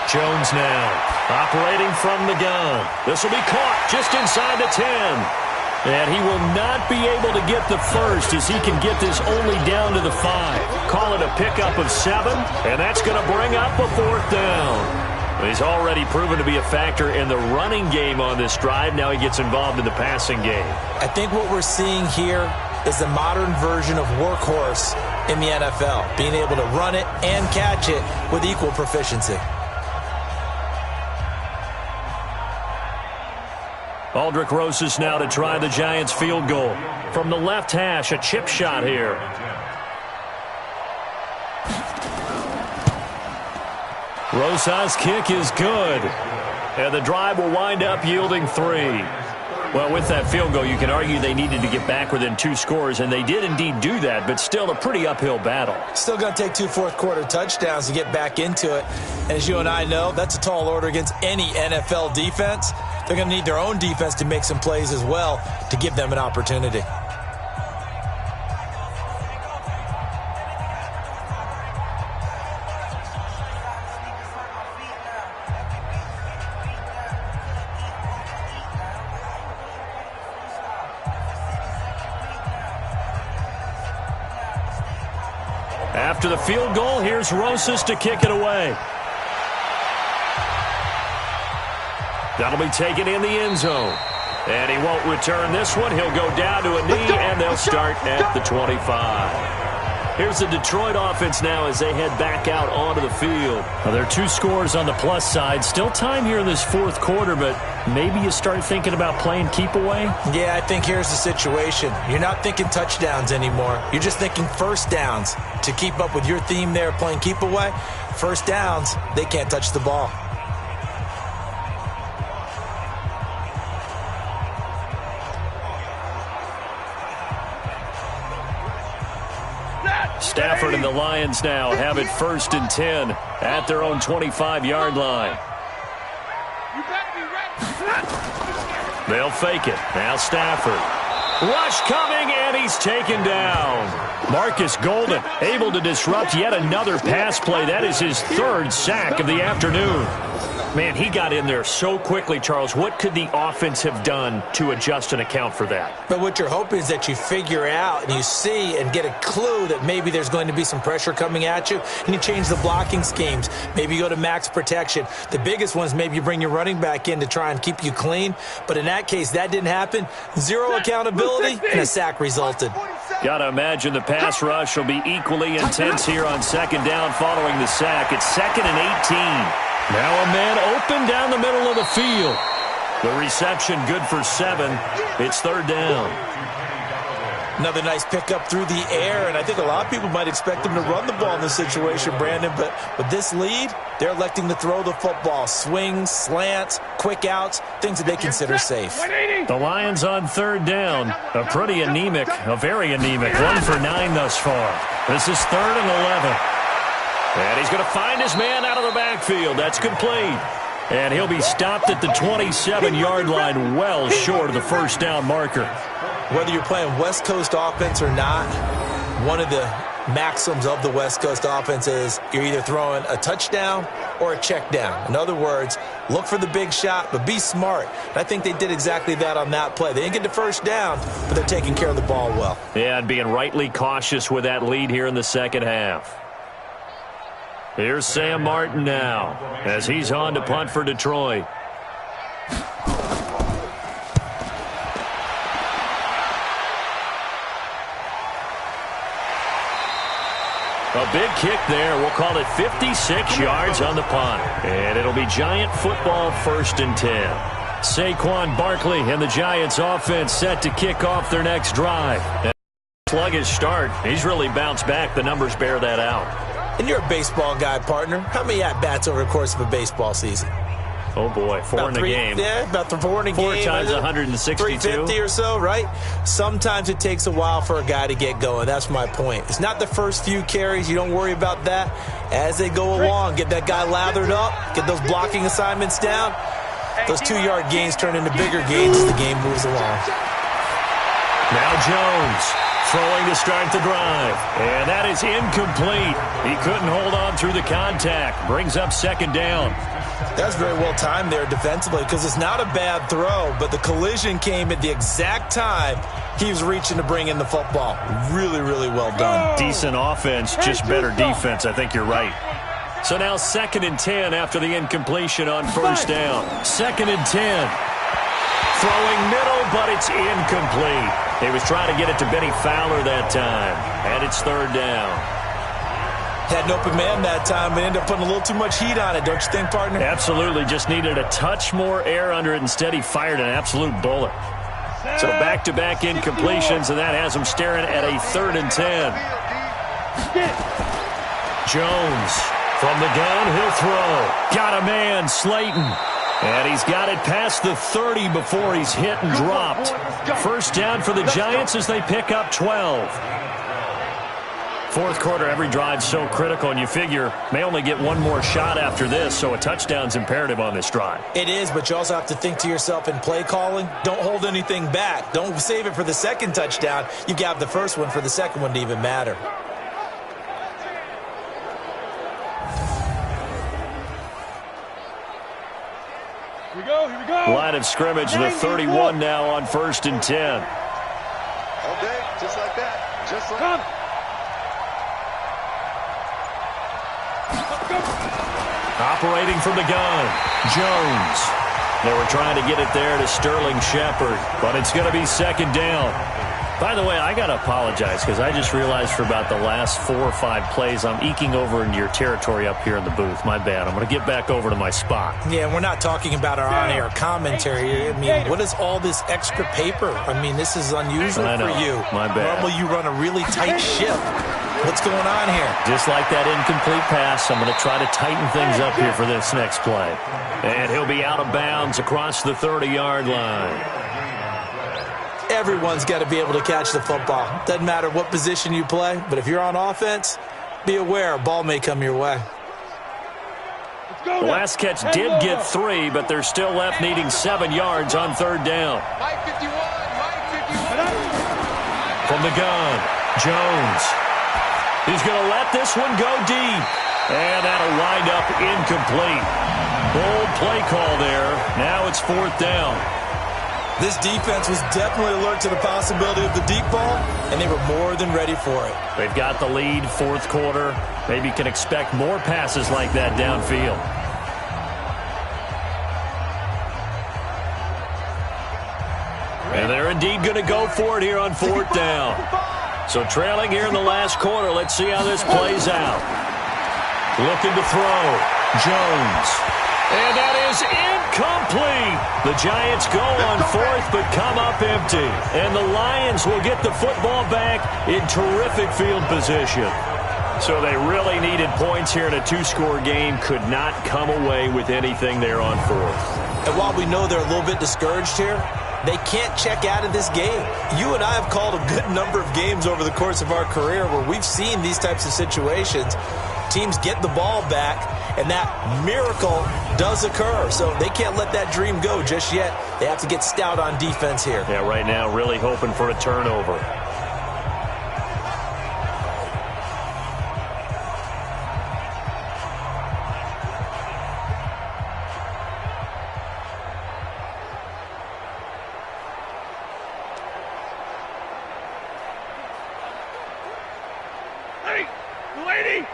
Jones now operating from the gun. This will be caught just inside the 10. And he will not be able to get the first as he can get this only down to the 5. Call it a pickup of 7, and that's going to bring up a 4th down. He's already proven to be a factor in the running game on this drive. Now he gets involved in the passing game. I think what we're seeing here is the modern version of workhorse in the NFL, being able to run it and catch it with equal proficiency. Aldrick Rosas now to try the Giants field goal. From the left hash, a chip shot here. Rosas' kick is good. And the drive will wind up yielding 3. Well, with that field goal, you can argue they needed to get back within 2 scores, and they did indeed do that, but still a pretty uphill battle. Still going to take 2 fourth-quarter touchdowns to get back into it. And as you and I know, that's a tall order against any NFL defense. They're going to need their own defense to make some plays as well to give them an opportunity. After the field goal, here's Rosas to kick it away. That'll be taken in the end zone. And he won't return this one. He'll go down to a knee, and they'll start at the 25. Here's the Detroit offense now as they head back out onto the field. Well, there are 2 scores on the plus side. Still time here in this fourth quarter, but maybe you start thinking about playing keep away? Yeah, I think here's the situation. You're not thinking touchdowns anymore. You're just thinking first downs. To keep up with your theme there, playing keep away, first downs, they can't touch the ball. Stafford and the Lions now have it 1st and 10 at their own 25-yard line. They'll fake it. Now Stafford. Rush coming, and he's taken down. Marcus Golden able to disrupt yet another pass play. That is his 3rd sack of the afternoon. Man, he got in there so quickly, Charles. What could the offense have done to adjust and account for that? But what you're hoping is that you figure out and you see and get a clue that maybe there's going to be some pressure coming at you, and you change the blocking schemes. Maybe you go to max protection. The biggest one is maybe you bring your running back in to try and keep you clean. But in that case, that didn't happen. 0 accountability, and a sack resulted. Got to imagine the pass rush will be equally intense here on 2nd down following the sack. It's 2nd and 18. Now a man open down the middle of the field. The reception good for 7. It's 3rd down. Another nice pickup through the air, and I think a lot of people might expect him to run the ball in this situation, Brandon, but with this lead, they're electing to throw the football. Swings, slants, quick outs, things that they consider safe. The Lions on 3rd down. A pretty anemic, a very anemic 1 for 9 thus far. This is 3rd and 11. And he's going to find his man out of the backfield. That's complete. And he'll be stopped at the 27-yard line, well short of the 1st down marker. Whether you're playing West Coast offense or not, one of the maxims of the West Coast offense is you're either throwing a touchdown or a check down. In other words, look for the big shot, but be smart. And I think they did exactly that on that play. They didn't get the 1st down, but they're taking care of the ball well. Yeah, and being rightly cautious with that lead here in the 2nd half. Here's Sam Martin now as he's on to punt for Detroit. A big kick there. We'll call it 56 yards on the punt. And it'll be Giant football 1st and 10. Saquon Barkley and the Giants offense set to kick off their next drive. Sluggish start. He's really bounced back. The numbers bear that out. And you're a baseball guy, partner. How many at-bats over the course of a baseball season? Oh, boy, 4 in a game. Yeah, about 4 in a game. 4 times 162. 350 or so, right? Sometimes it takes a while for a guy to get going. That's my point. It's not the first few carries. You don't worry about that. As they go along, get that guy lathered up, get those blocking assignments down. Those 2-yard gains turn into bigger gains as the game moves along. Now Jones throwing to start the drive. And that is incomplete. He couldn't hold on through the contact. Brings up 2nd down. That's very well timed there defensively because it's not a bad throw, but the collision came at the exact time he was reaching to bring in the football. Really, really well done. Decent offense, just better defense. I think you're right. So now 2nd and 10 after the incompletion on 1st down. 2nd and 10. Throwing middle, but it's incomplete. He was trying to get it to Benny Fowler that time. And it's 3rd down. Had an open man that time, but ended up putting a little too much heat on it, don't you think, partner? Absolutely. Just needed a touch more air under it. Instead, he fired an absolute bullet. So back-to-back incompletions, and that has him staring at a 3rd and 10. Jones from the gun, he'll throw. Got a man, Slayton. And he's got it past the 30 before he's hit and dropped. 1st down for the Giants as they pick up 12. 4th quarter, every drive's so critical, and you figure may only get one more shot after this, so a touchdown's imperative on this drive. It is, but you also have to think to yourself in play calling, don't hold anything back. Don't save it for the 2nd touchdown. You got the 1st one for the 2nd one to even matter. Here we go. Line of scrimmage, the 31 now on 1st and 10. All day, just like that. Just like that. Operating from the gun, Jones. They were trying to get it there to Sterling Shepard, but it's going to be second down. By the way, I got to apologize because I just realized for about the last 4 or 5 plays, I'm eking over into your territory up here in the booth. My bad. I'm going to get back over to my spot. Yeah, we're not talking about our on-air commentary. I mean, what is all this extra paper? I mean, this is unusual for you. My bad. Normally you run a really tight ship. What's going on here? Just like that incomplete pass, I'm going to try to tighten things up here for this next play. And he'll be out of bounds across the 30-yard line. Everyone's got to be able to catch the football. Doesn't matter what position you play, but if you're on offense, be aware a ball may come your way. The last catch did get 3, but they're still left needing 7 yards on third down. Mike 51, Mike 51. From the gun, Jones. He's going to let this one go deep. And that'll wind up incomplete. Bold play call there. Now it's fourth down. This defense was definitely alert to the possibility of the deep ball, and they were more than ready for it. They've got the lead, fourth quarter. Maybe can expect more passes like that downfield. And they're indeed going to go for it here on fourth down. So trailing here in the last quarter. Let's see how this plays out. Looking to throw. Jones. And that is incomplete. The Giants go on fourth but come up empty. And the Lions will get the football back in terrific field position. So they really needed points here in a 2-score game. Could not come away with anything there on fourth. And while we know they're a little bit discouraged here, they can't check out of this game. You and I have called a good number of games over the course of our career where we've seen these types of situations. Teams get the ball back, and that miracle does occur. So they can't let that dream go just yet. They have to get stout on defense here. Yeah, right now really hoping for a turnover. Hey, lady!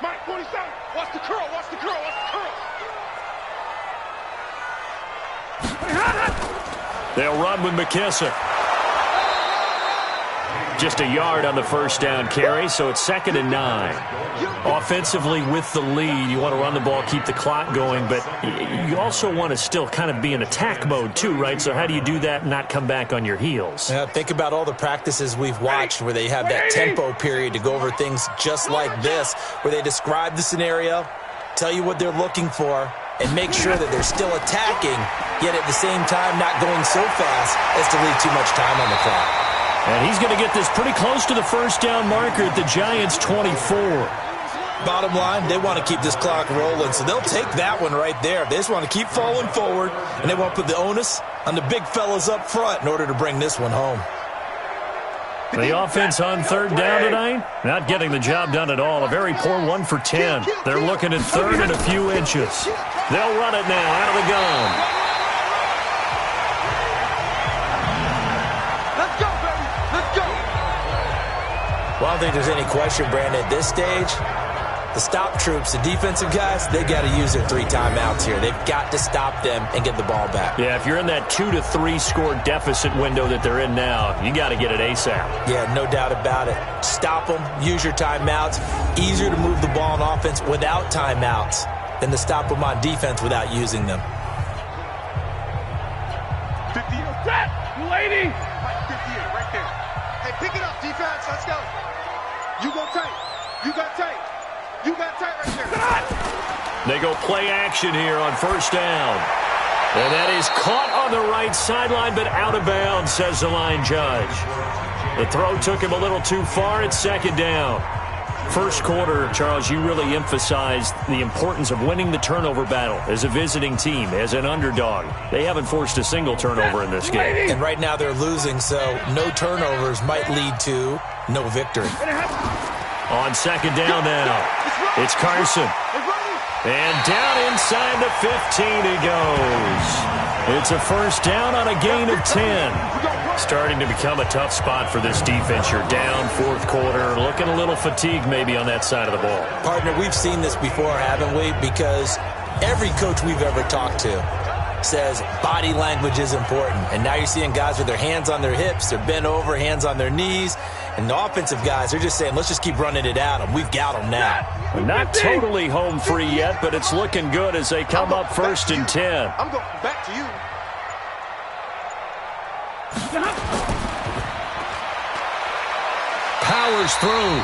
Mike 47, watch the curl, watch the curl, watch the curl. They'll run with McKissick. Just a yard on the first down carry, so it's 2nd and 9. Offensively with the lead, you want to run the ball, keep the clock going, but you also want to still kind of be in attack mode too, right? So how do you do that and not come back on your heels? Think about all the practices we've watched where they have that tempo period to go over things just like this, where they describe the scenario, tell you what they're looking for, and make sure that they're still attacking, yet at the same time not going so fast as to leave too much time on the clock. And he's going to get this pretty close to the first down marker at the Giants' 24. Bottom line, they want to keep this clock rolling, so they'll take that one right there. They just want to keep falling forward, and they want to put the onus on the big fellas up front in order to bring this one home. The offense on third down tonight, not getting the job done at all. A very poor 1 for 10. They're looking at third and a few inches. They'll run it now out of the gun. Well, I don't think there's any question, Brandon, at this stage, the stop troops, the defensive guys, they got to use their 3 timeouts here. They've got to stop them and get the ball back. Yeah, if you're in that 2 to 3 score deficit window that they're in now, you got to get it ASAP. Yeah, no doubt about it. Stop them, use your timeouts. Easier to move the ball on offense without timeouts than to stop them on defense without using them. 50, set, lady! 58, right there. Hey, pick it up, defense. Let's go. You go tight. You got tight. You got tight right there. They go play action here on first down. And that is caught on the right sideline, but out of bounds, says the line judge. The throw took him a little too far. It's 2nd down. First quarter, Charles, you really emphasized the importance of winning the turnover battle as a visiting team, as an underdog. They haven't forced a single turnover in this game. And right now they're losing, so no turnovers might lead to no victory. On 2nd down now, it's Carson. And down inside the 15 he goes. It's a first down on a gain of 10. Starting to become a tough spot for this defense. You're down fourth quarter, looking a little fatigued maybe on that side of the ball. Partner, we've seen this before, haven't we? Because every coach we've ever talked to says body language is important. And now you're seeing guys with their hands on their hips, they're bent over, hands on their knees. And the offensive guys, they're just saying, let's just keep running it at them. We've got them now. Not totally home free yet, but it's looking good as they come up 1st and 10. I'm going back to you. Powers through.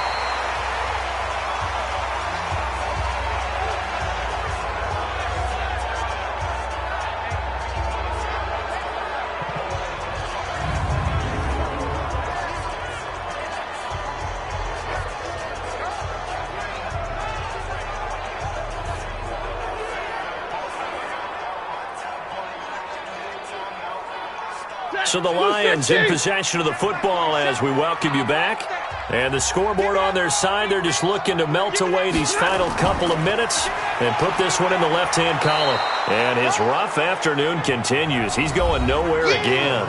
So the Lions in possession of the football as we welcome you back. And the scoreboard on their side, they're just looking to melt away these final couple of minutes and put this one in the left-hand column. And his rough afternoon continues. He's going nowhere again.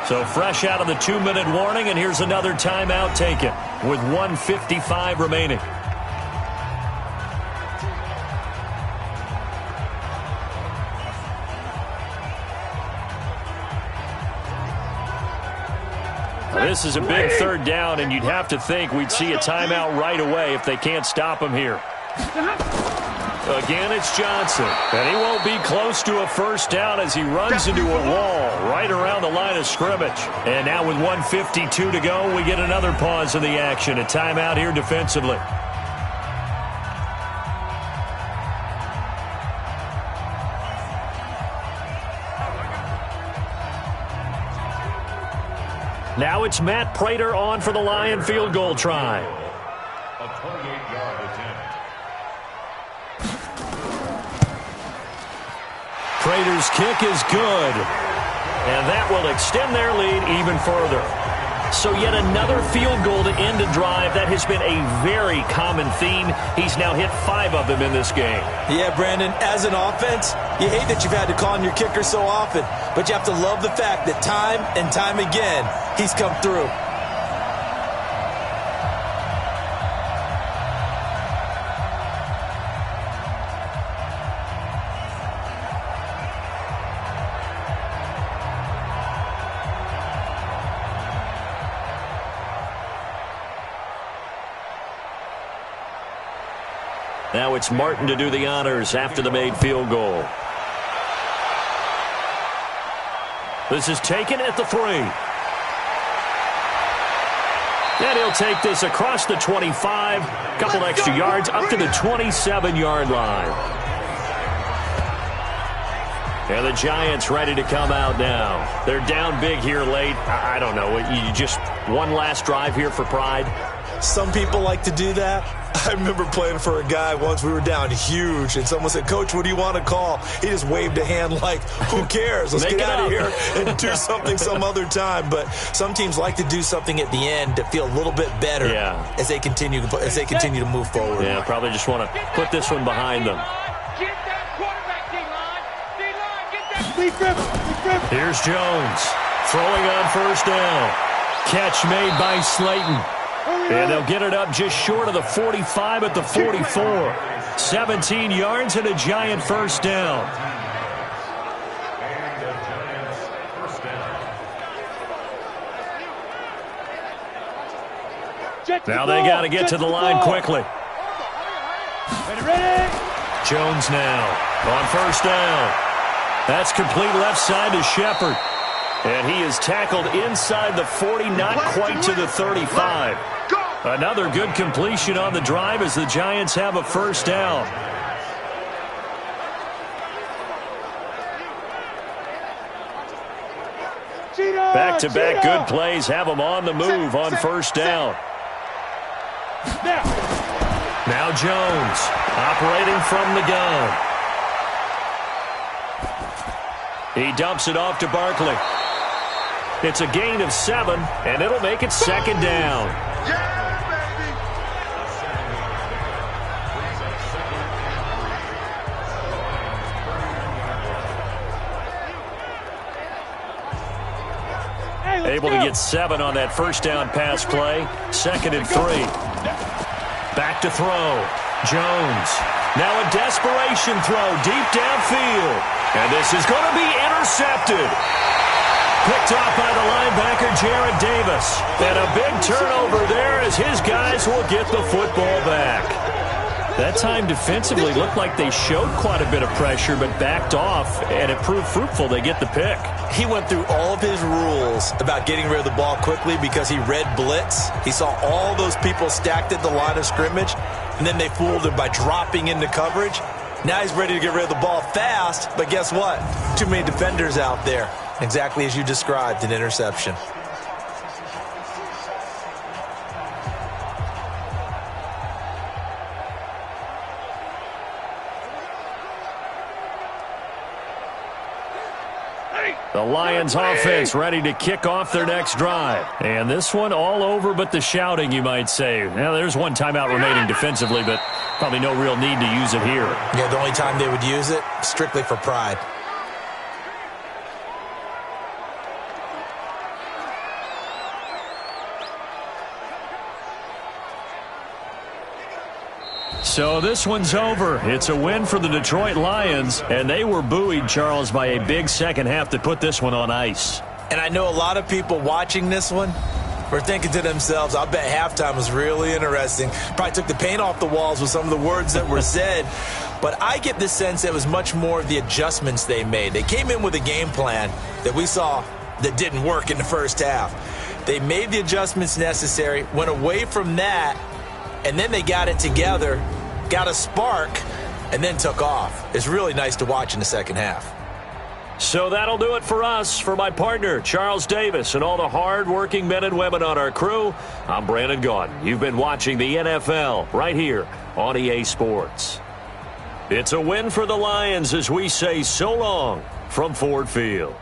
So fresh out of the 2-minute warning, and here's another timeout taken with 1:55 remaining. This is a big 3rd down, and you'd have to think we'd see a timeout right away if they can't stop him here. Again, it's Johnson, and he won't be close to a 1st down as he runs into a wall right around the line of scrimmage. And now with 1:52 to go, we get another pause in the action, a timeout here defensively. Now it's Matt Prater on for the Lion field goal try. A 28-yard attempt. Prater's kick is good. And that will extend their lead even further. So yet another field goal to end a drive. That has been a very common theme. He's now hit 5 of them in this game. Yeah, Brandon, as an offense, you hate that you've had to call on your kicker so often, but you have to love the fact that time and time again, he's come through. Now it's Martin to do the honors after the made field goal. This is taken at the 3. And he'll take this across the 25, couple extra yards up to the 27-yard line. And the Giants ready to come out now. They're down big here late. I don't know. You just one last drive here for pride? Some people like to do that. I remember playing for a guy once. We were down huge, and someone said, "Coach, what do you want to call?" He just waved a hand like, who cares? Let's get out of here and do something some other time. But some teams like to do something at the end to feel a little bit better as they continue to move forward. Yeah, probably just want to put this one behind them. Here's Jones throwing on 1st down. Catch made by Slayton. And they'll get it up just short of the 45 at the 44. 17 yards and a Giant 1st down. Now they got to get to the line quickly. Jones now on 1st down. That's complete left side to Shepard. And he is tackled inside the 40, not quite to the 35. Another good completion on the drive as the Giants have a 1st down. Back-to-back good plays have them on the move on 1st down. Now Jones operating from the gun. He dumps it off to Barkley. It's a gain of 7, and it'll make it 2nd down. Able to get 7 on that 1st down pass play. 2nd and 3. Back to throw. Jones. Now a desperation throw deep downfield. And this is going to be intercepted. Picked off by the linebacker, Jared Davis. And a big turnover there as his guys will get the football back. That time defensively looked like they showed quite a bit of pressure but backed off, and it proved fruitful. They get the pick. He went through all of his rules about getting rid of the ball quickly because he read blitz. He saw all those people stacked at the line of scrimmage, and then they fooled him by dropping into coverage. Now he's ready to get rid of the ball fast, but guess what? Too many defenders out there. Exactly as you described, an interception. The Lions offense ready to kick off their next drive. And this one all over but the shouting, you might say. Now, there's one timeout remaining defensively, but probably no real need to use it here. Yeah, the only time they would use it, strictly for pride. So this one's over. It's a win for the Detroit Lions, and they were buoyed, Charles, by a big second half to put this one on ice. And I know a lot of people watching this one were thinking to themselves, I bet halftime was really interesting. Probably took the paint off the walls with some of the words that were said. But I get the sense it was much more of the adjustments they made. They came in with a game plan that we saw that didn't work in the first half. They made the adjustments necessary, went away from that, and then they got it together, got a spark, and then took off. It's really nice to watch in the second half. So that'll do it for us. For my partner, Charles Davis, and all the hard-working men and women on our crew, I'm Brandon Gaudin. You've been watching the NFL right here on EA Sports. It's a win for the Lions as we say so long from Ford Field.